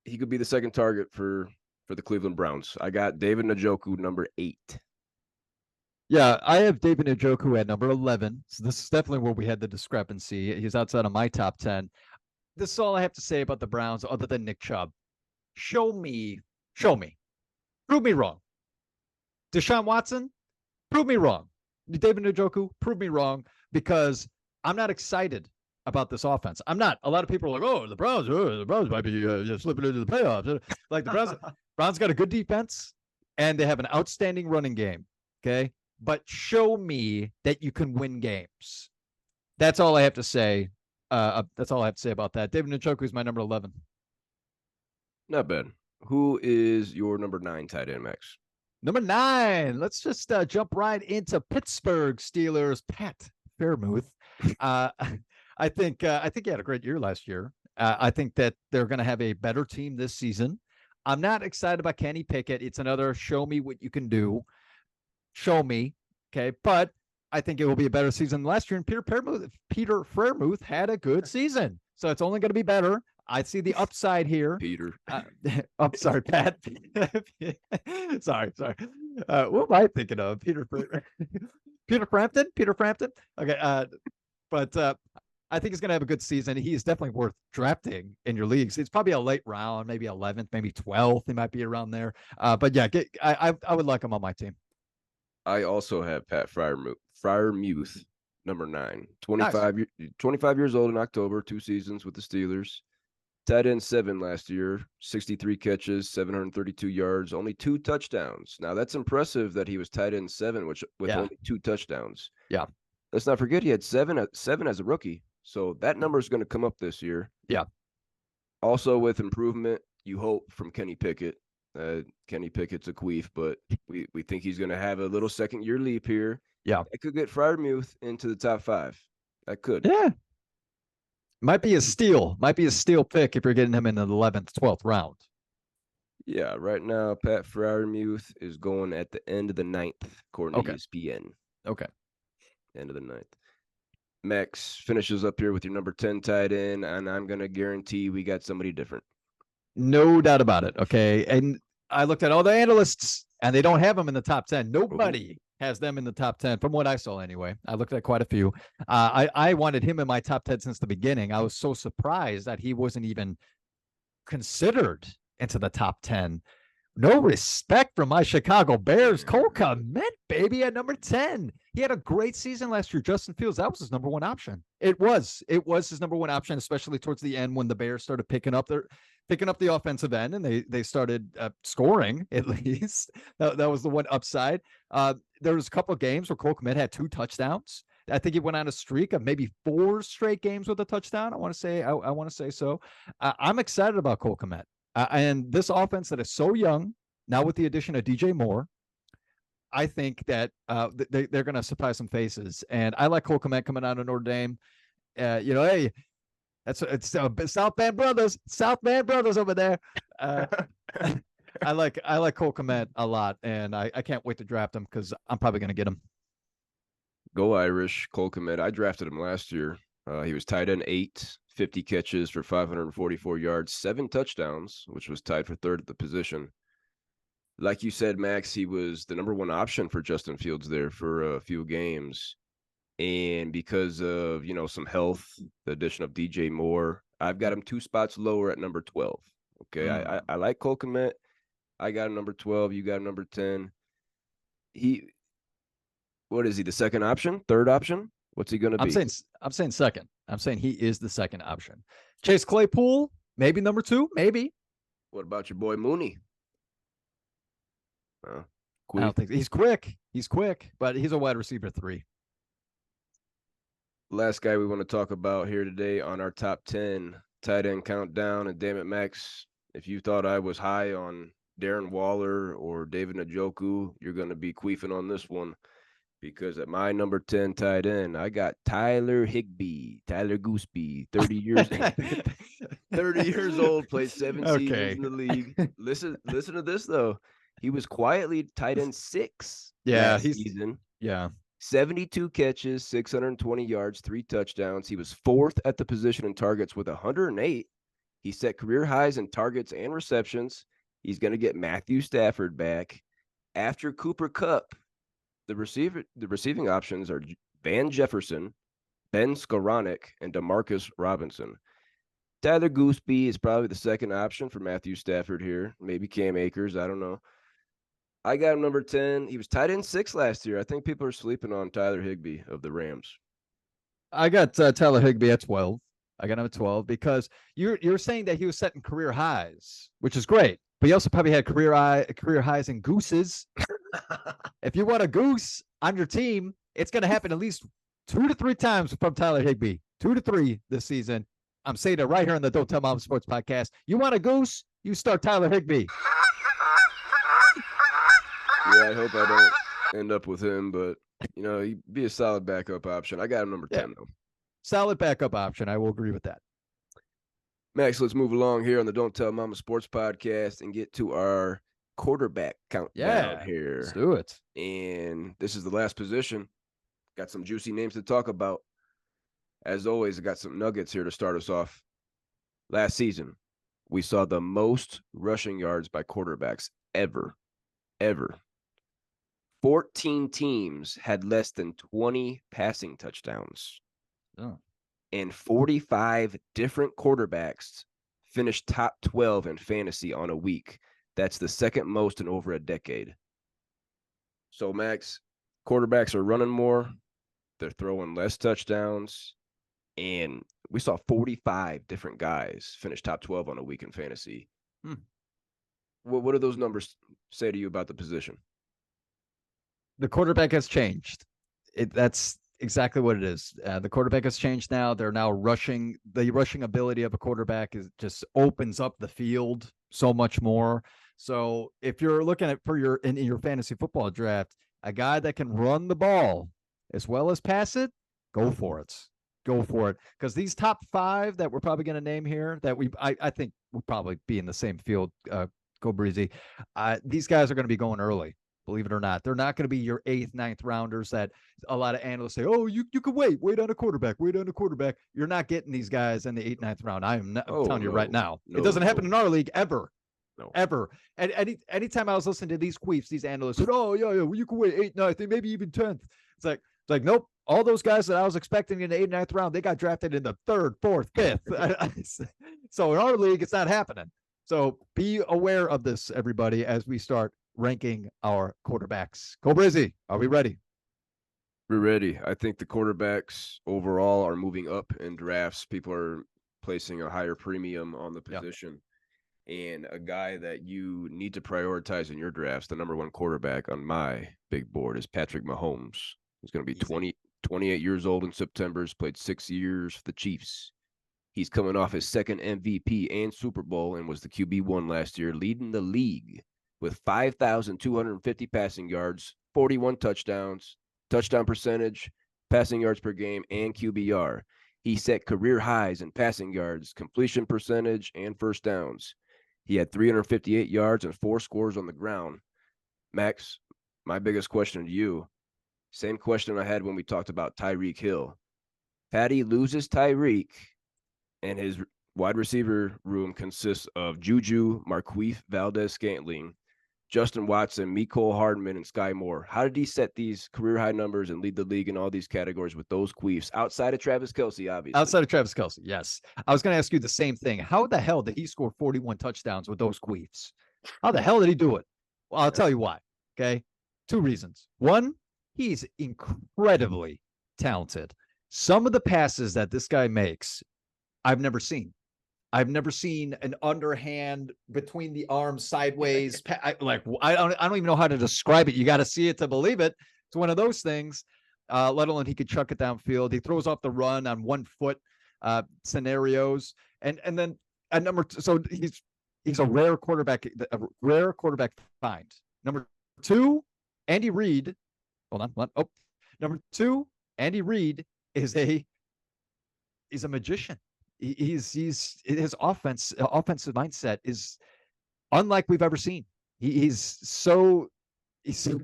He could be the second target for the Cleveland Browns. I got David Njoku, number 8. Yeah, I have David Njoku at number 11. So this is definitely where we had the discrepancy. He's outside of my top 10. This is all I have to say about the Browns other than Nick Chubb. Show me. Prove me wrong. Deshaun Watson, prove me wrong. David Njoku, prove me wrong, because I'm not excited about this offense. I'm not. A lot of people are like, oh, the Browns might be slipping into the playoffs. Like the Browns got a good defense, and they have an outstanding running game, okay? But show me that you can win games. That's all I have to say. That's all I have to say about that. David Njoku is my number 11. Not bad. Who is your number 9 tight end, Max? Number 9. Let's just jump right into Pittsburgh Steelers. Pat Fairmouth. I think he had a great year last year. I think that they're going to have a better team this season. I'm not excited about Kenny Pickett. It's another show me what you can do. Show me. Okay. But I think it will be a better season than last year. And Peter Fairmouth had a good season. So it's only going to be better. I see the upside here. Peter. I'm sorry, Pat. sorry. What am I thinking of? Peter Frampton? Okay. But I think he's going to have a good season. He's definitely worth drafting in your leagues. It's probably a late round, maybe 11th, maybe 12th. He might be around there. But yeah, I would like him on my team. I also have Pat Freiermuth, number 9. 25 years old in October, 2 seasons with the Steelers. Tight end 7 last year, 63 catches, 732 yards, only 2 touchdowns. Now that's impressive that he was tight end 7, with only 2 touchdowns. Yeah. Let's not forget he had 7 as a rookie. So that number is going to come up this year. Yeah. Also with improvement, you hope, from Kenny Pickett. Kenny Pickett's a queef, but we think he's going to have a little second-year leap here. Yeah. It could get Freiermuth into the top 5. That could. Yeah. Might be a steal pick if you're getting him in the 11th, 12th round. Yeah, right now, Pat Fryermuth is going at the end of the ninth, according to Okay. ESPN. Okay. End of the ninth. Max finishes up here with your number 10 tight end, and I'm going to guarantee we got somebody different. No doubt about it. Okay. And I looked at all the analysts and they don't have them in the top 10. Nobody has them in the top 10 from what I saw anyway. I looked at quite a few. I wanted him in my top 10 since the beginning. I was so surprised that he wasn't even considered into the top 10. No respect from my Chicago Bears. Cole Kmet, baby, at number 10. He had a great season last year. Justin Fields, that was his number one option. It was his number one option, especially towards the end when the Bears started picking up the offensive end and they started scoring at least. That was the one upside. There was a couple of games where Cole Kmet had 2 touchdowns. I think he went on a streak of maybe 4 straight games with a touchdown. I want to say so. I'm excited about Cole Kmet. And this offense that is so young, now with the addition of DJ Moore, I think that they're going to surprise some faces. And I like Cole Kmet coming out of Notre Dame. Hey, it's South Band Brothers over there. I like Cole Kmet a lot, and I can't wait to draft him because I'm probably going to get him. Go Irish, Cole Kmet. I drafted him last year. He was tight end 8, 50 catches for 544 yards, 7 touchdowns, which was tied for third at the position. Like you said, Max, he was the number one option for Justin Fields there for a few games. And because of, some health, the addition of DJ Moore, I've got him 2 spots lower at number 12. Okay. I like Cole Kmet. I got him number 12. You got him number 10. What is he? The second option? Third option? What's he going to be? I'm saying second. I'm saying he is the second option. Chase Claypool, maybe number 2, maybe. What about your boy Mooney? I don't think he's quick. He's quick, but he's a wide receiver 3. Last guy we want to talk about here today on our top 10 tight end countdown. And damn it, Max, if you thought I was high on Darren Waller or David Njoku, you're going to be queefing on this one. Because at my number 10 tight end, I got Tyler Gooseby, 30 years 30 years old, played 7 seasons in the league. Listen to this though. He was quietly tight end 6 last season. Yeah. 72 catches, 620 yards, 3 touchdowns. He was 4th at the position in targets with 108. He set career highs in targets and receptions. He's going to get Matthew Stafford back. After Cooper Kupp, the receiving options are Van Jefferson, Ben Skoranek, and Demarcus Robinson. Tyler Gooseby is probably the second option for Matthew Stafford here. Maybe Cam Akers. I don't know. I got him number 10. He was tight end 6 last year. I think people are sleeping on Tyler Higbee of the Rams. I got Tyler Higbee at 12. I got him at 12 because you're saying that he was setting career highs, which is great. But he also probably had career highs in gooses. If you want a goose on your team, it's going to happen at least 2 to 3 times from Tyler Higbee. 2 to 3 this season. I'm saying it right here on the Don't Tell Mom Sports Podcast. You want a goose? You start Tyler Higbee. Yeah, I hope I don't end up with him, but he'd be a solid backup option. I got him number 10 though. Solid backup option. I will agree with that. Max, let's move along here on the Don't Tell Mama Sports Podcast and get to our quarterback countdown here. Let's do it. And this is the last position. Got some juicy names to talk about. As always, I got some nuggets here to start us off. Last season, we saw the most rushing yards by quarterbacks ever. 14 teams had less than 20 passing touchdowns. Oh. And 45 different quarterbacks finished top 12 in fantasy on a week. That's the second most in over a decade. So, Max, quarterbacks are running more. They're throwing less touchdowns. And we saw 45 different guys finish top 12 on a week in fantasy. What do those numbers say to you about the position? The quarterback has changed. That's exactly what it is. The quarterback has changed now. They're now rushing. The rushing ability of a quarterback just opens up the field so much more. So if you're looking at in your fantasy football draft, a guy that can run the ball as well as pass it, go for it. Go for it. Because these top 5 that we're probably going to name here, that I think will probably be in the same field Go Breezy. These guys are going to be going early. Believe it or not, they're not going to be your 8th, 9th rounders that a lot of analysts say, oh, you could wait on a quarterback, wait on a quarterback. You're not getting these guys in the 8th, 9th round. I'm telling you right now. It doesn't happen in our league ever. No. Ever. And anytime I was listening to these queefs, these analysts said, oh, yeah, well, you can wait 8th, 9th, maybe even 10th. It's like, nope. All those guys that I was expecting in the 8th, 9th round, they got drafted in the 3rd, 4th, 5th. So in our league, it's not happening. So be aware of this, everybody, as we start ranking our quarterbacks. Go Brizzy, are we ready? We're ready. I think the quarterbacks overall are moving up in drafts. People are placing a higher premium on the position. And a guy that you need to prioritize in your drafts, the number 1 quarterback on my big board is Patrick Mahomes. He's going to be 28 years old in September. He's played 6 years for the Chiefs. He's coming off his 2nd MVP and Super Bowl and was the QB1 last year, leading the league with 5,250 passing yards, 41 touchdowns, touchdown percentage, passing yards per game, and QBR. He set career highs in passing yards, completion percentage, and first downs. He had 358 yards and 4 scores on the ground. Max, my biggest question to you, same question I had when we talked about Tyreek Hill. Patty loses Tyreek, and his wide receiver room consists of Juju, Marquise Valdez-Scantling, Justin Watson, Mecole Hardman, and Sky Moore. How did he set these career high numbers and lead the league in all these categories with those queefs outside of Travis Kelce, obviously? Outside of Travis Kelce, yes. I was going to ask you the same thing. How the hell did he score 41 touchdowns with those queefs? How the hell did he do it? Well, I'll tell you why. Okay. 2 reasons. 1, he's incredibly talented. Some of the passes that this guy makes, I've never seen. I've never seen an underhand between the arms sideways. I don't even know how to describe it. You got to see it to believe it. It's one of those things. Let alone he could chuck it downfield. He throws off the run on 1 foot scenarios, and then at number 2, so he's a rare quarterback find. Number 2, Andy Reid. Hold on. Oh, number 2, Andy Reid is a magician. He's his offensive mindset is unlike we've ever seen. He's so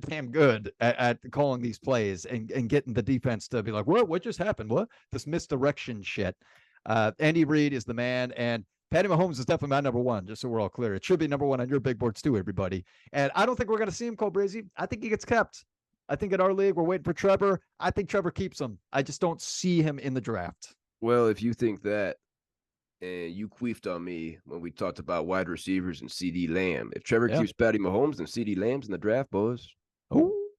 damn good at calling these plays and getting the defense to be like, what just happened? What? This misdirection shit. Andy Reid is the man, and Patty Mahomes is definitely my number 1, just so we're all clear. It should be number 1 on your big boards too, everybody. And I don't think we're going to see him, Cole Brazy. I think he gets kept. I think in our league, we're waiting for Trevor. I think Trevor keeps him. I just don't see him in the draft. Well, if you think that, and you queefed on me when we talked about wide receivers and CD Lamb. If Trevor keeps Patty Mahomes, then CD Lamb's in the draft, boys. Ooh.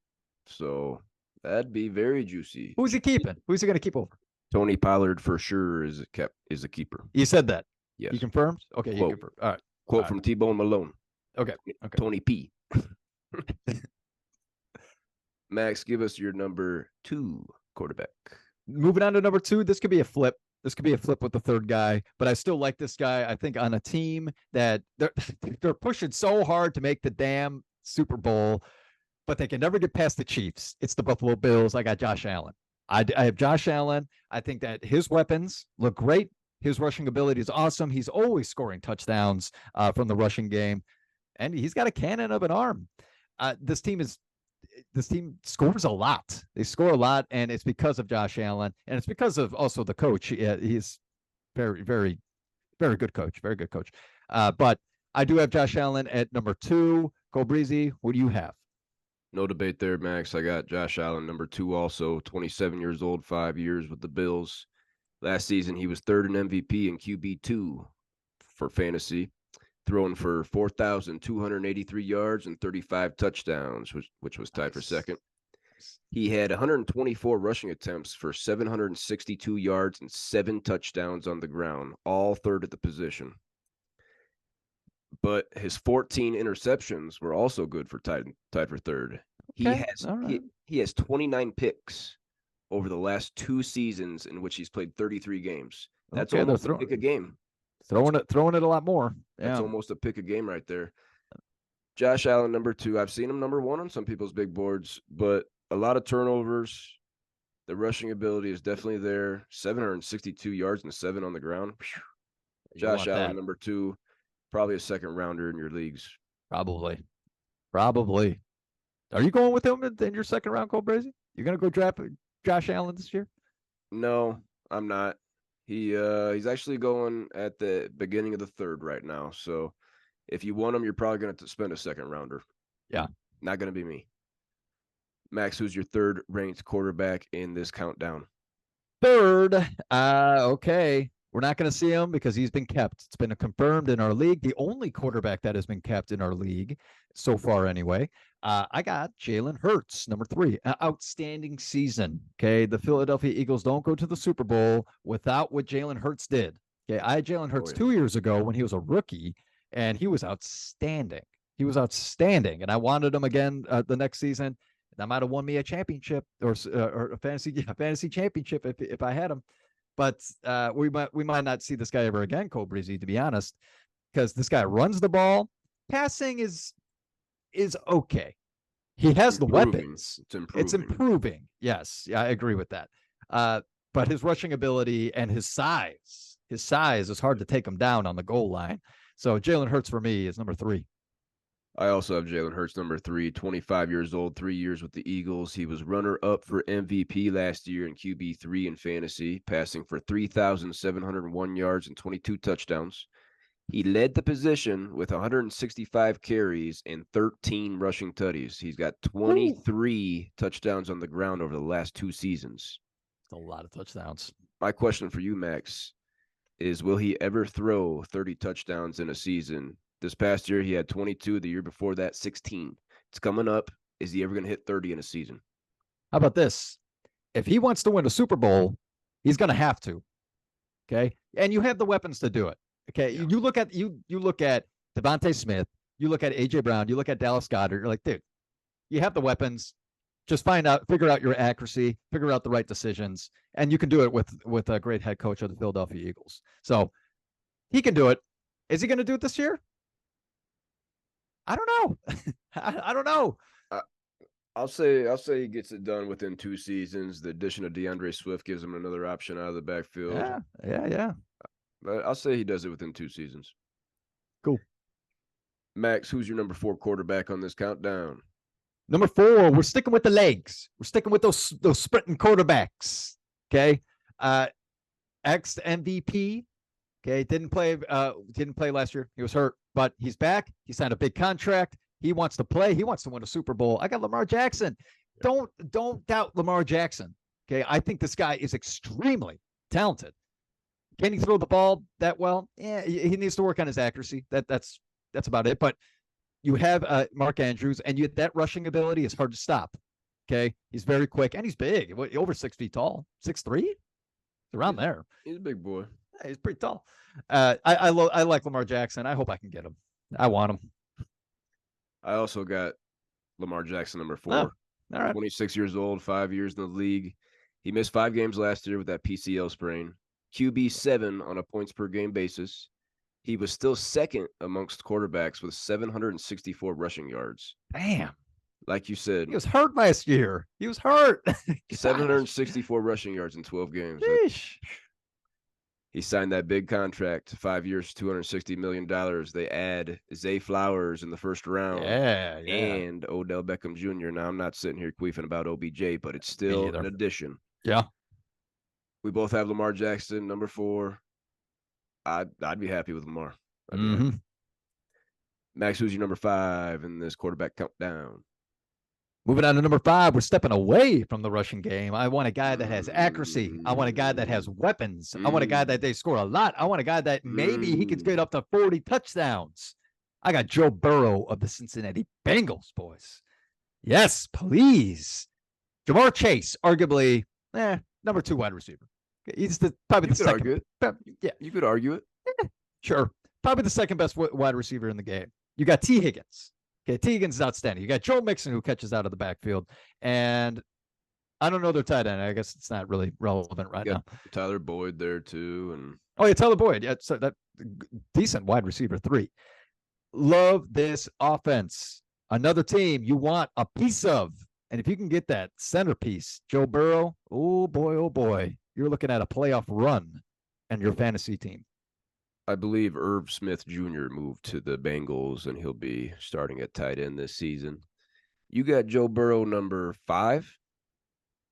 So that'd be very juicy. Who's he keeping? Who's he going to keep over? Tony Pollard for sure is a keeper. You said that. Yes. You confirmed? Okay, you confirmed. All right. Quote from T-Bone Malone. Okay. Tony P. Max, give us your number 2 quarterback. Moving on to number 2, this could be a flip. This could be a flip with the 3rd guy, but I still like this guy. I think on a team that they're pushing so hard to make the damn Super Bowl, but they can never get past the Chiefs. It's the Buffalo Bills. I got Josh Allen. I have Josh Allen. I think that his weapons look great. His rushing ability is awesome. He's always scoring touchdowns from the rushing game, and he's got a cannon of an arm. This team scores a lot. They score a lot, and it's because of Josh Allen, and it's because of also the coach. He's very, very, very good coach. Very good coach. But I do have Josh Allen at number 2. Cole Breezy, what do you have? No debate there, Max. I got Josh Allen, number 2 also, 27 years old, 5 years with the Bills. Last season, he was 3rd in MVP and QB2 for fantasy, throwing for 4,283 yards and 35 touchdowns, which was tied for 2nd. He had 124 rushing attempts for 762 yards and 7 touchdowns on the ground, all 3rd at the position. But his 14 interceptions were also good for tied for 3rd. He has 29 picks over the last 2 seasons in which he's played 33 games. That's almost a pick a game. Throwing it a lot more. Yeah. That's almost a pick a game right there. Josh Allen, number 2. I've seen him number 1 on some people's big boards, but a lot of turnovers. The rushing ability is definitely there. 762 yards and 7 on the ground. Josh Allen, number 2, probably a 2nd rounder in your leagues. Probably. Probably. Are you going with him in your second round, Cole Brazy? You're going to go draft Josh Allen this year? No, I'm not. He's actually going at the beginning of the third right now. So if you want him, you're probably going to spend a second rounder. Yeah. Not going to be me. Max, who's your third ranked quarterback in this countdown? Third, okay. We're not going to see him because he's been kept. It's been confirmed in our league. The only quarterback that has been kept in our league so far, anyway. I got Jalen Hurts, number 3. Outstanding season. Okay. The Philadelphia Eagles don't go to the Super Bowl without what Jalen Hurts did. Okay. I had Jalen Hurts 2 years ago when he was a rookie, and he was outstanding. He was outstanding. And I wanted him again the next season. That might have won me a championship or a fantasy championship if I had him. But we might not see this guy ever again, Cole Breezy, to be honest, because this guy runs the ball. Passing is okay. He has the weapons. It's improving. Yes, yeah, I agree with that. But his rushing ability and his size is hard to take him down on the goal line. So Jalen Hurts for me is number 3. I also have Jalen Hurts, number 3, 25 years old, 3 years with the Eagles. He was runner-up for MVP last year in QB3 in fantasy, passing for 3,701 yards and 22 touchdowns. He led the position with 165 carries and 13 rushing tutties. He's got 23 touchdowns on the ground over the last 2 seasons. That's a lot of touchdowns. My question for you, Max, is will he ever throw 30 touchdowns in a season? This past year, he had 22. The year before that, 16. It's coming up. Is he ever going to hit 30 in a season? How about this? If he wants to win a Super Bowl, he's going to have to. Okay. And you have the weapons to do it. Okay. Yeah. You look at Devontae Smith, you look at AJ Brown, you look at Dallas Goedert, you're like, dude, you have the weapons. Just figure out your accuracy, figure out the right decisions, and you can do it with a great head coach of the Philadelphia Eagles. So he can do it. Is he going to do it this year? I don't know. I don't know. I'll say he gets it done within 2 seasons. The addition of DeAndre Swift gives him another option out of the backfield. Yeah. But I'll say he does it within 2 seasons. Cool. Max, who's your number 4 quarterback on this countdown? Number 4, we're sticking with the legs. We're sticking with those sprinting quarterbacks. Okay. Ex MVP. Okay, didn't play last year. He was hurt, but he's back. He signed a big contract. He wants to play. He wants to win a Super Bowl. I got Lamar Jackson. Don't doubt Lamar Jackson. Okay, I think this guy is extremely talented. Can he throw the ball that well? Yeah, he needs to work on his accuracy. That's about it. But you have Mark Andrews, and that rushing ability is hard to stop. Okay, he's very quick and he's big, over 6 feet tall, 6'3", around there. He's a big boy. He's pretty tall. I like Lamar Jackson. I hope I can get him. I want him. I also got Lamar Jackson, number 4. All right. 26 years old, 5 years in the league. He missed 5 games last year with that PCL sprain. QB7 on a points per game basis. He was still second amongst quarterbacks with 764 rushing yards. Damn. Like you said, he was hurt last year. He was hurt. 764 rushing yards in 12 games. He signed that big contract, 5 years, $260 million. They add Zay Flowers in the first round. Yeah. And Odell Beckham Jr. Now, I'm not sitting here queefing about OBJ, but it's still an addition. Yeah. We both have Lamar Jackson, number 4. I'd be happy with Lamar. Max, who's your number 5 in this quarterback countdown? Moving on to number 5, we're stepping away from the rushing game. I want a guy that has accuracy. I want a guy that has weapons. I want a guy that they score a lot. I want a guy that maybe he could get up to 40 touchdowns. I got Joe Burrow of the Cincinnati Bengals, boys. Yes, please. Jamar Chase, arguably, number 2 wide receiver. He's probably the second. Yeah, you could argue it. Sure. Probably the second best wide receiver in the game. You got T. Higgins. Okay, T. Higgins is outstanding. You got Joe Mixon, who catches out of the backfield. And I don't know their tight end. I guess it's not really relevant right now. Tyler Boyd there, too. Tyler Boyd. Yeah, so that decent wide receiver 3. Love this offense. Another team you want a piece of. And if you can get that centerpiece, Joe Burrow, oh boy, you're looking at a playoff run and your fantasy team. I believe Irv Smith Jr. moved to the Bengals, and he'll be starting at tight end this season. You got Joe Burrow number 5.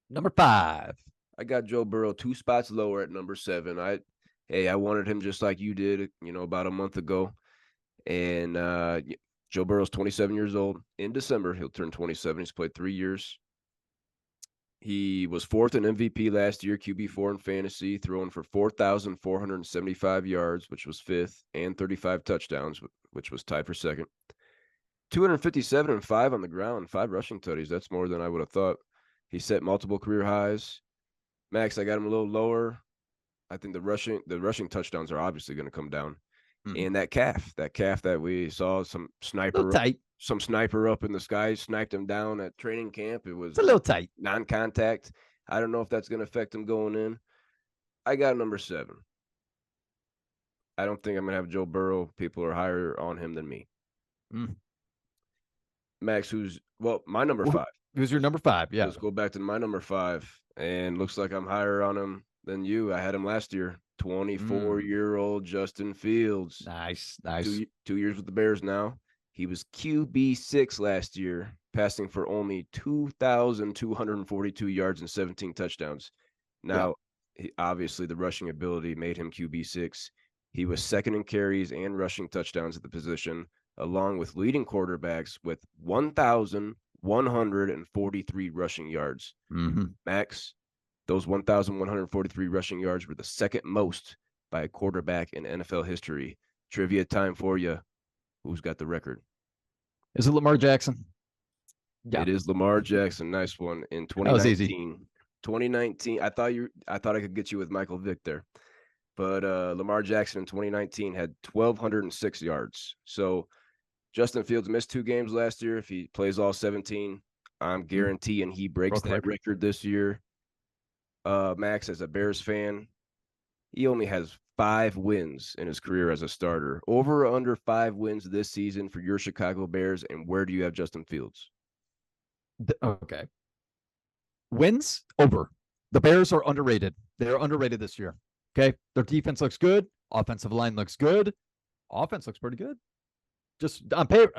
Number 5. I got Joe Burrow 2 spots lower at number 7. I wanted him just like you did, about a month ago. And Joe Burrow's 27 years old. In December, he'll turn 27. He's played 3 years. He was 4th in MVP last year, QB4 in fantasy, throwing for 4,475 yards, which was 5th, and 35 touchdowns, which was tied for 2nd. 257 and 5 on the ground, 5 rushing tutties. That's more than I would have thought. He set multiple career highs. Max, I got him a little lower. I think the rushing touchdowns are obviously going to come down. And that calf that we saw, some sniper up in the sky, sniped him down at training camp. It's a little tight. Non-contact. I don't know if that's going to affect him going in. I got number 7. I don't think I'm going to have Joe Burrow. People are higher on him than me. Max, my number 5. Who's your number 5? Yeah. Let's go back to my number 5. And looks like I'm higher on him than you. I had him last year. 24-year-old Justin Fields. Nice. 2 years with the Bears now. He was QB6 last year, passing for only 2,242 yards and 17 touchdowns. Now, obviously, the rushing ability made him QB6. He was 2nd in carries and rushing touchdowns at the position, along with leading quarterbacks with 1,143 rushing yards. Max, those 1,143 rushing yards were the 2nd most by a quarterback in NFL history. Trivia time for you. Who's got the record? Is it Lamar Jackson? Yeah. It is Lamar Jackson. Nice one. In 2019. That was easy. 2019, I thought I could get you with Michael Vick there. But Lamar Jackson in 2019 had 1,206 yards. So Justin Fields missed 2 games last year. If he plays all 17, I'm guaranteeing he breaks that record this year. Max, as a Bears fan, he only has 5 wins in his career as a starter. Over or under 5 wins this season for your Chicago Bears, and where do you have Justin Fields? Okay. Wins over. The Bears are underrated. They're underrated this year. Okay. Their defense looks good. Offensive line looks good. Offense looks pretty good. Just on paper,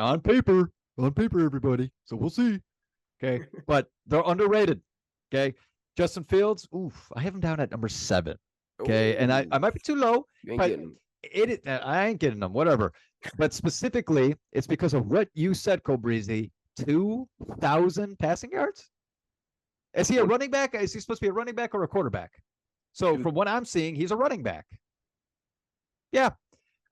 everybody. So we'll see. Okay. But they're underrated. Okay. Justin Fields, I have him down at number 7. Okay. And I might be too low. I ain't getting them, whatever. But specifically, it's because of what you said, Cobreezy. 2,000 passing yards? Is he a running back? Is he supposed to be a running back or a quarterback? So from what I'm seeing, he's a running back. Yeah.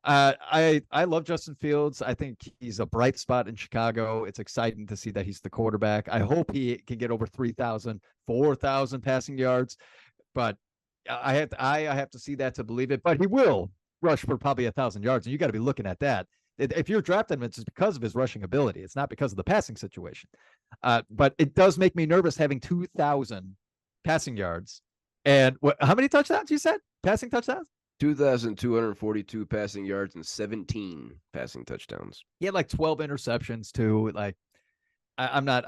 I love Justin Fields. I think he's a bright spot in Chicago. It's exciting to see that he's the quarterback. I hope he can get over 3,000, 4,000 passing yards, but I have to see that to believe it. But he will rush for probably 1,000 yards, and you got to be looking at that. If you're drafting him, it's because of his rushing ability. It's not because of the passing situation. But it does make me nervous having 2,000 passing yards. And how many touchdowns you said? Passing touchdowns? 2,242 passing yards and 17 passing touchdowns. He had like 12 interceptions too. Like, I'm not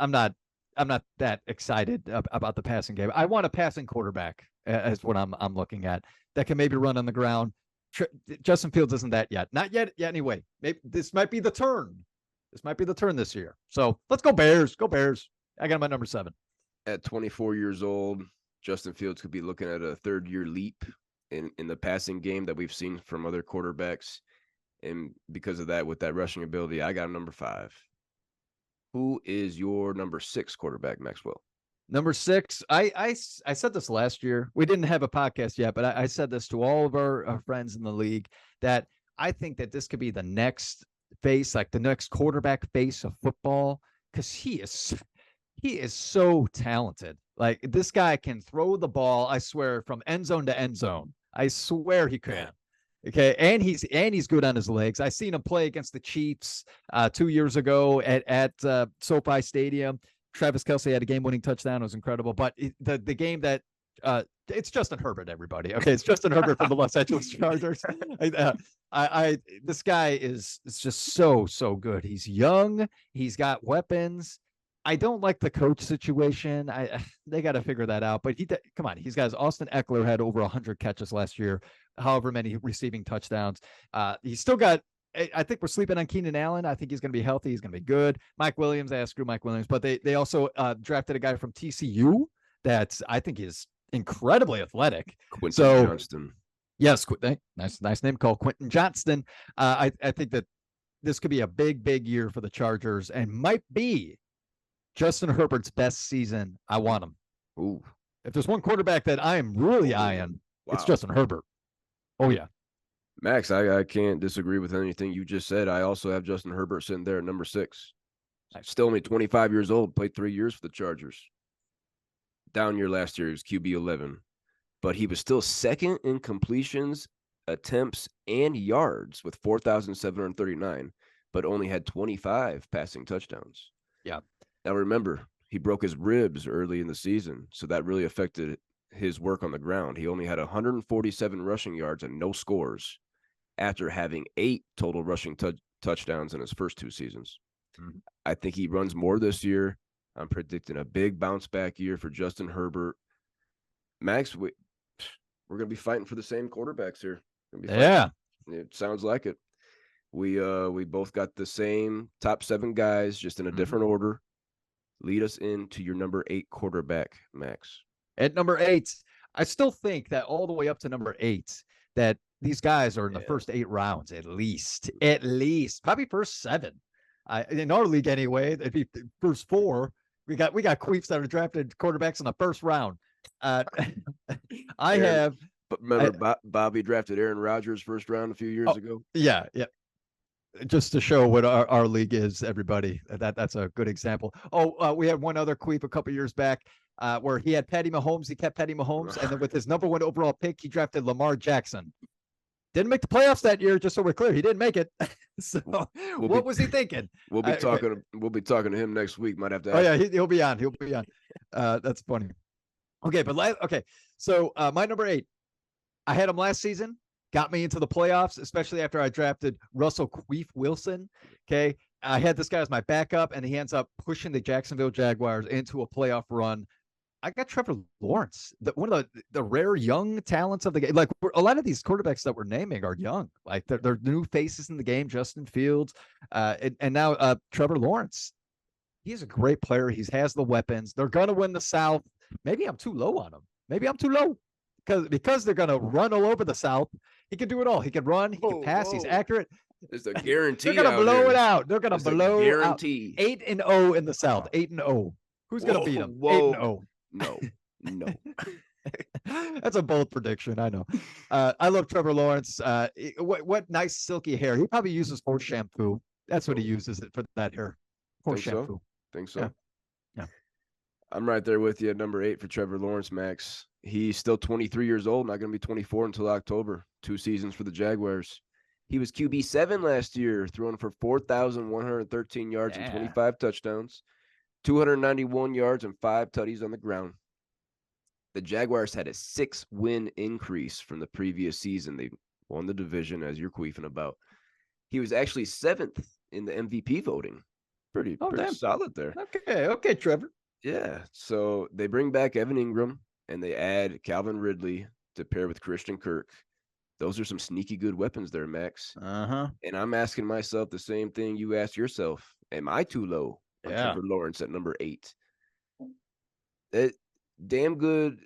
that excited about the passing game. I want a passing quarterback, is what I'm looking at, that can maybe run on the ground. Justin Fields isn't that yet. Not yet. Yeah. Anyway, maybe this might be the turn. This year. So let's go Bears. Go Bears. I got him at number 7. At 24 years old, Justin Fields could be looking at a 3rd-year leap in the passing game that we've seen from other quarterbacks. And because of that, with that rushing ability, I got him number 5. Who is your number 6 quarterback, Maxwell? Number 6, I said this last year. We didn't have a podcast yet, but I said this to all of our friends in the league, that I think that this could be the next face, like the next quarterback face of football, because he is so talented. Like, this guy can throw the ball, I swear, from end zone to end zone. I swear he can. Okay, and he's good on his legs. I seen him play against the Chiefs 2 years ago at SoFi Stadium. Travis Kelce had a game-winning touchdown. It was incredible. But the game that it's Justin Herbert, everybody. Okay, it's Justin Herbert from the Los Angeles Chargers. This guy is just so good. He's young. He's got weapons. I don't like the coach situation. They got to figure that out. But come on, he's got Austin Eckler had over 100 catches last year, however many receiving touchdowns. He's still got. I think we're sleeping on Keenan Allen. I think he's going to be healthy. He's going to be good. Mike Williams, screw Mike Williams. But they also drafted a guy from TCU that I think is incredibly athletic. Quentin Johnston. Yes, nice name called Quentin Johnston. I think that this could be a big year for the Chargers and might be Justin Herbert's best season. I want him. Ooh. If there's one quarterback that I am really eyeing, it's Justin Herbert. Oh, yeah. Max, I can't disagree with anything you just said. I also have Justin Herbert sitting there at number 6. Still only 25 years old, played 3 years for the Chargers. Down year last year, he was QB 11. But he was still second in completions, attempts, and yards with 4,739, but only had 25 passing touchdowns. Yeah. Now, remember, he broke his ribs early in the season, so that really affected his work on the ground. He only had 147 rushing yards and no scores after having 8 total rushing touchdowns in his first 2 seasons. Mm-hmm. I think he runs more this year. I'm predicting a big bounce back year for Justin Herbert. Max, we're going to be fighting for the same quarterbacks here. Yeah. It sounds like it. We both got the same top 7 guys, just in a different order. Lead us into your number 8 quarterback, Max. At number 8, I still think that all the way up to number 8, that these guys are in the first 8 rounds, at least, probably first 7. In our league anyway, it'd be first 4. We got queefs that are drafted quarterbacks in the first round. But remember, Bobby drafted Aaron Rodgers first round a few years ago. Yeah. Just to show what our league is, everybody. That's a good example. We had one other queef a couple years back where he had Patty Mahomes. He kept Patty Mahomes, and then with his number 1 overall pick, he drafted Lamar Jackson. Didn't make the playoffs that year, just so we're clear. He didn't make it. So what was he thinking? We'll be talking to him next week. Might have to ask. Oh yeah, he'll be on. That's funny. Okay, so my number 8, I had him last season. Got me into the playoffs, especially after I drafted Russell Queef Wilson. Okay, I had this guy as my backup, and he ends up pushing the Jacksonville Jaguars into a playoff run. I got Trevor Lawrence, one of the rare young talents of the game. Like, a lot of these quarterbacks that we're naming are young. Like, they're new faces in the game. Justin Fields, and now Trevor Lawrence. He's a great player. He has the weapons. They're gonna win the South. Maybe I'm too low on him. Maybe I'm too low because they're gonna run all over the South. He can do it all. He can run. He can pass. He's accurate. It's a guarantee. They're gonna blow it out. They're gonna blow guarantee. 8-0 in the South. 8-0. Who's gonna beat them? 8-0. No. That's a bold prediction. I know. I love Trevor Lawrence. What nice silky hair. He probably uses horse shampoo. That's what he uses for that hair. Horse shampoo. Think so. Yeah. I'm right there with you at number 8 for Trevor Lawrence, Max. He's still 23 years old, not going to be 24 until October. 2 seasons for the Jaguars. He was QB 7 last year, throwing for 4,113 yards and 25 touchdowns, 291 yards and 5 tutties on the ground. The Jaguars had a 6-win increase from the previous season. They won the division, as you're queefing about. He was actually 7th in the MVP voting. Pretty solid there. Okay, Trevor. Yeah, so they bring back Evan Ingram, and they add Calvin Ridley to pair with Christian Kirk. Those are some sneaky good weapons there, Max. Uh-huh. And I'm asking myself the same thing you asked yourself. Am I too low on Trevor Lawrence at number 8? Damn good.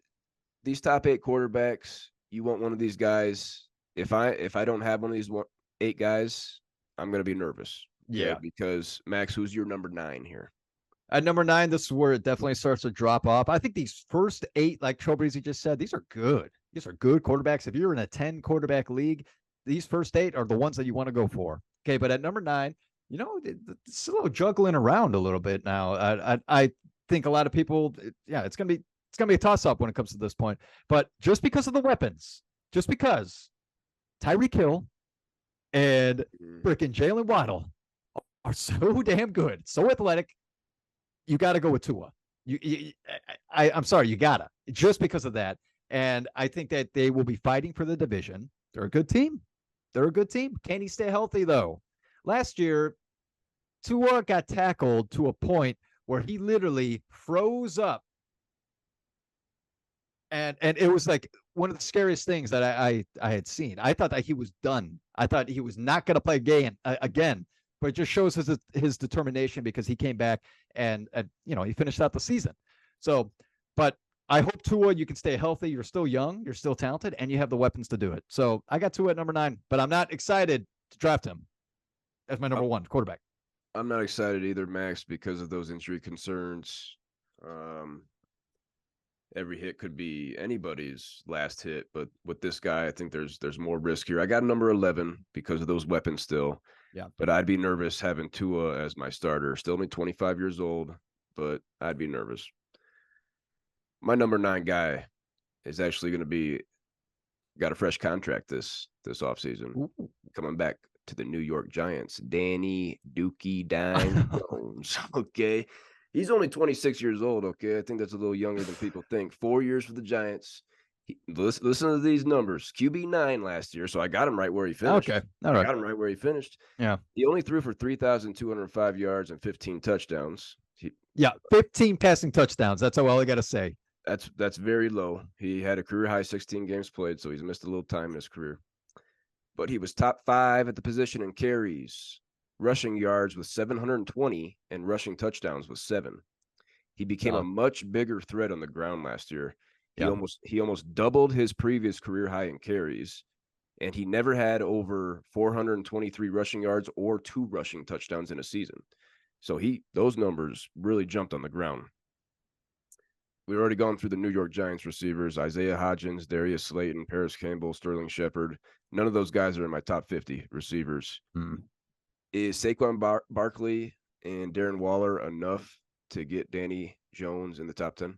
These top 8 quarterbacks, you want one of these guys. If I don't have one of these 8 guys, I'm going to be nervous. Yeah. Because, Max, who's your number 9 here? At number 9, this is where it definitely starts to drop off. I think these first 8, like Trowbridge just said, these are good. These are good quarterbacks. If you're in a 10 quarterback league, these first 8 are the ones that you want to go for. Okay, but at number 9, it's a little juggling around a little bit now. I think a lot of people, it's gonna be a toss-up when it comes to this point. But just because of the weapons, just because Tyreek Hill and freaking Jalen Waddle are so damn good, so athletic, you got to go with Tua. I'm sorry, you gotta, just because of that. And I think that they will be fighting for the division. They're a good team. Can he stay healthy though? Last year, Tua got tackled to a point where he literally froze up. And it was like one of the scariest things that I had seen. I thought that he was done. I thought he was not going to play again. But it just shows his determination because he came back and he finished out the season. So, but I hope Tua, you can stay healthy. You're still young, you're still talented, and you have the weapons to do it. So I got Tua at number 9, but I'm not excited to draft him as my number 1 quarterback. I'm not excited either, Max, because of those injury concerns. Every hit could be anybody's last hit, but with this guy, I think there's more risk here. I got number 11 because of those weapons still. Yeah. But I'd be nervous having Tua as my starter. Still only 25 years old, but I'd be nervous. My number 9 guy is actually going to be got a fresh contract this offseason. Ooh. Coming back to the New York Giants, Danny Dookie Dime Jones. Okay. He's only 26 years old, okay? I think that's a little younger than people think. 4 years for the Giants. Listen to these numbers. QB9 last year, so I got him right where he finished. Okay. All right. I got him right where he finished. Yeah. He only threw for 3,205 yards and 15 touchdowns. 15 passing touchdowns. That's all I got to say. That's very low. He had a career high 16 games played, so he's missed a little time in his career. But he was top 5 at the position in carries, rushing yards with 720, and rushing touchdowns with 7. He became a much bigger threat on the ground last year. He almost doubled his previous career high in carries, and he never had over 423 rushing yards or 2 rushing touchdowns in a season. So those numbers really jumped on the ground. We've already gone through the New York Giants receivers: Isaiah Hodgins, Darius Slayton, Paris Campbell, Sterling Shepard. None of those guys are in my top 50 receivers. Is Saquon Barkley and Darren Waller enough to get Danny Jones in the top 10?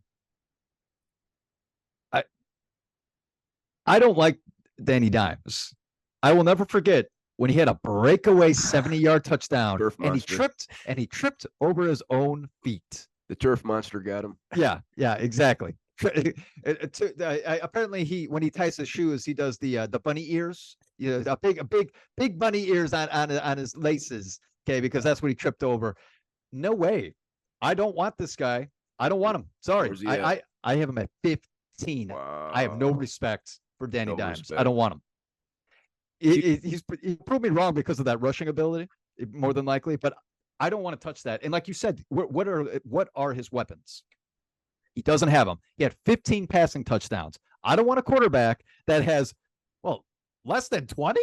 I don't like Danny Dimes. I will never forget when he had a breakaway 70-yard touchdoon and he tripped over his own feet. The turf monster got him. Yeah, exactly. Apparently, when he ties his shoes, he does the bunny ears. A big bunny ears on his laces. Okay, because that's what he tripped over. No way. I don't want this guy. I don't want him. Sorry. I have him at 15. Wow. I have no respect for Danny Dimes. I don't want him. He proved me wrong because of that rushing ability, more than likely, but I don't want to touch that. And like you said, what are his weapons? He doesn't have them. He had 15 passing touchdowns. I don't want a quarterback that has, less than 20?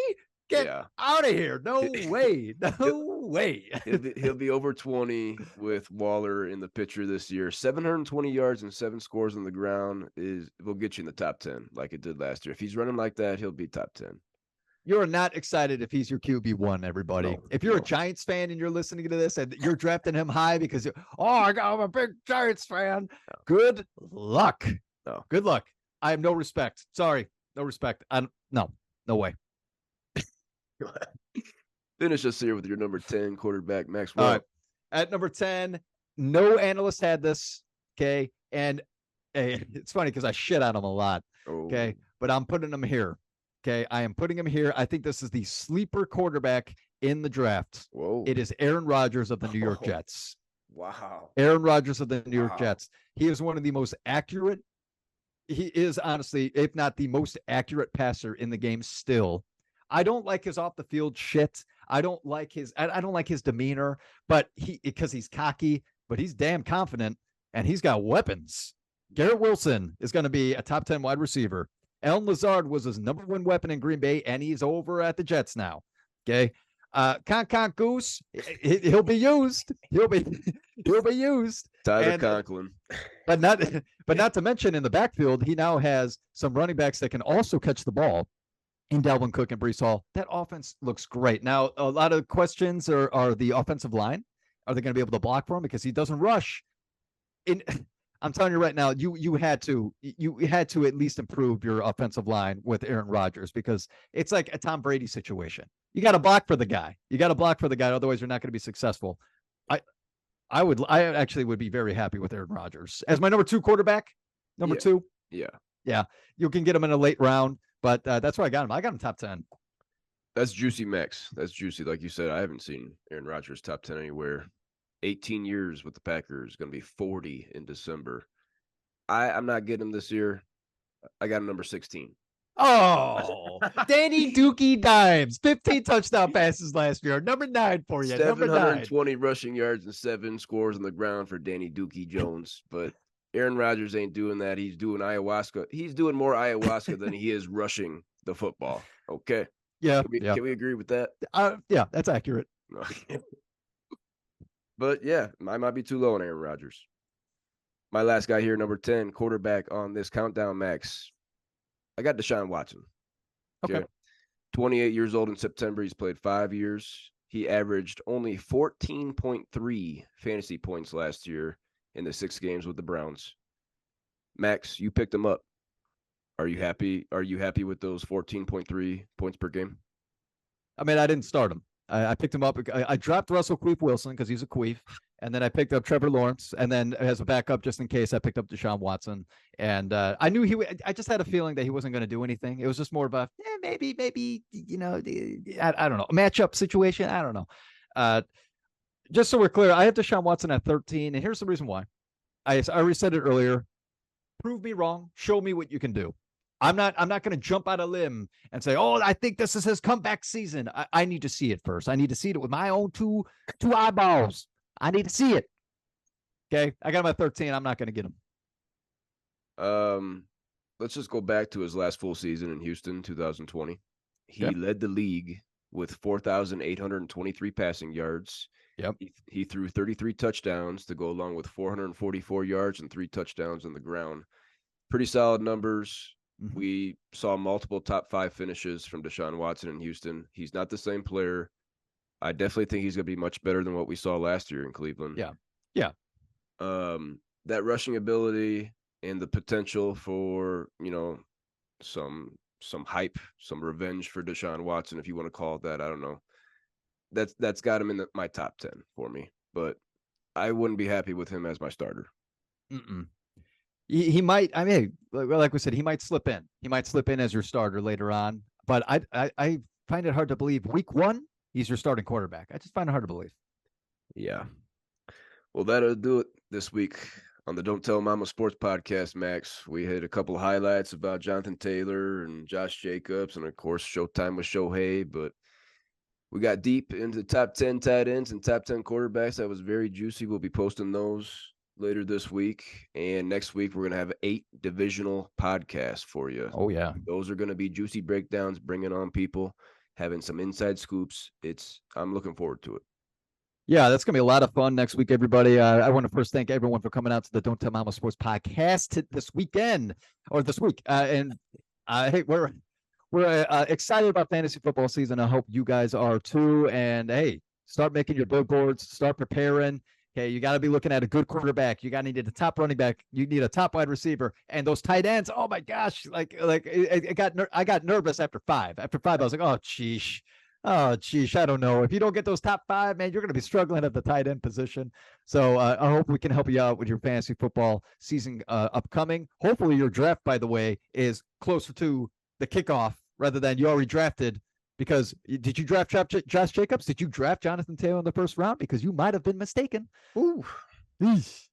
Get out of here. No way. No way. He'll be over 20 with Waller in the picture this year. 720 yards and 7 scores on the ground will get you in the top 10 like it did last year. If he's running like that, he'll be top 10. You're not excited if he's your QB1, everybody. If you're a Giants fan and you're listening to this and you're drafting him high because I'm a big Giants fan. No. Good luck. No. Good luck. I have no respect. Sorry. No respect. No way. Finish us here with your number 10 quarterback, Max. All right. At number 10, no analyst had this. Okay. And it's funny because I shit on him a lot. Okay. But I'm putting him here. Okay, I am putting him here. I think this is the sleeper quarterback in the draft. Whoa. It is Aaron Rodgers of the New York Jets. Wow. Aaron Rodgers of the New York Jets. He is one of the most accurate. He is honestly, if not the most accurate passer in the game still. I don't like his off the field shit. I don't like his demeanor, but because he's cocky, but he's damn confident and he's got weapons. Garrett Wilson is going to be a top 10 wide receiver. Allen Lazard was his number 1 weapon in Green Bay, and he's over at the Jets now. Okay. Conk Goose, he'll be used. He'll be used. Tyler Conklin. But not to mention in the backfield, he now has some running backs that can also catch the ball in Dalvin Cook and Breece Hall. That offense looks great. Now, a lot of questions are the offensive line. Are they going to be able to block for him? Because he doesn't rush. I'm telling you right now, you had to at least improve your offensive line with Aaron Rodgers because it's like a Tom Brady situation. You got to block for the guy. Otherwise, you're not going to be successful. I actually would be very happy with Aaron Rodgers as my number 2 quarterback. Number 2. Yeah. You can get him in a late round, but that's where I got him. I got him top 10. That's juicy, Max. That's juicy. Like you said, I haven't seen Aaron Rodgers top 10 anywhere. 18 years with the Packers. Going to be 40 in December. I'm not getting him this year. I got him number 16. Oh, Danny Dookie Dimes, 15 touchdown passes last year. Number 9 for you. Number 9. 720 rushing yards and 7 scores on the ground for Danny Dookie Jones. But Aaron Rodgers ain't doing that. He's doing ayahuasca. He's doing more ayahuasca than he is rushing the football. Okay. Yeah. Can we agree with that? Yeah, that's accurate. But yeah, I might be too low on Aaron Rodgers. My last guy here, number 10, quarterback on this countdown, Max. I got Deshaun Watson. Okay. 28 years old in September. He's played 5 years. He averaged only 14.3 fantasy points last year in the 6 games with the Browns. Max, you picked him up. Are you happy? Are you happy with those 14.3 points per game? I mean, I didn't start him. I picked him up. I dropped Russell Queef Wilson because he's a queef. And then I picked up Trevor Lawrence. And then as a backup, just in case, I picked up Deshaun Watson. And I knew I just had a feeling that he wasn't going to do anything. It was just more of a, maybe, I don't know, a matchup situation. I don't know. Just so we're clear, I have Deshaun Watson at 13. And here's the reason why. I already said it earlier. Prove me wrong. Show me what you can do. I'm not going to jump out a limb and say, oh, I think this is his comeback season. I need to see it first. I need to see it with my own two eyeballs. I need to see it. Okay. I got him at 13. I'm not going to get him. Let's just go back to his last full season in Houston, 2020. He led the league with 4,823 passing yards. Yep. He threw 33 touchdowns to go along with 444 yards and 3 touchdowns on the ground. Pretty solid numbers. Mm-hmm. We saw multiple top 5 finishes from Deshaun Watson in Houston. He's not the same player. I definitely think he's going to be much better than what we saw last year in Cleveland. Yeah. That rushing ability and the potential for, some hype, some revenge for Deshaun Watson, if you want to call it that. I don't know. That's got him in my top 10 for me, but I wouldn't be happy with him as my starter. He might. I mean, like we said, he might slip in. He might slip in as your starter later on. But I find it hard to believe week 1 he's your starting quarterback. I just find it hard to believe. Yeah. Well, that'll do it this week on the Don't Tell Mama Sports Podcast, Max. We had a couple of highlights about Jonathon Taylor and Josh Jacobs, and of course, ShoTime with Shohei. But we got deep into top 10 tight ends and top 10 quarterbacks. That was very juicy. We'll be posting those later this week. And next week, we're going to have 8 divisional podcasts for you. Oh, yeah. Those are going to be juicy breakdowns, bringing on people, having some inside scoops. I'm looking forward to it. Yeah, that's going to be a lot of fun next week, everybody. I want to first thank everyone for coming out to the Don't Tell Mama Sports Podcast this week. And hey, we're excited about fantasy football season. I hope you guys are too. And hey, start making your billboards, start preparing. Okay, you got to be looking at a good quarterback. You got to need a top running back. You need a top wide receiver, and those tight ends. Oh my gosh! I got nervous after 5. After 5, I was like, oh sheesh, I don't know. If you don't get those top 5, man, you're going to be struggling at the tight end position. So I hope we can help you out with your fantasy football season upcoming. Hopefully, your draft, by the way, is closer to the kickoff rather than you already drafted. Because did you draft Josh Jacobs? Did you draft Jonathon Taylor in the first round? Because you might have been mistaken. Ooh. Yeesh.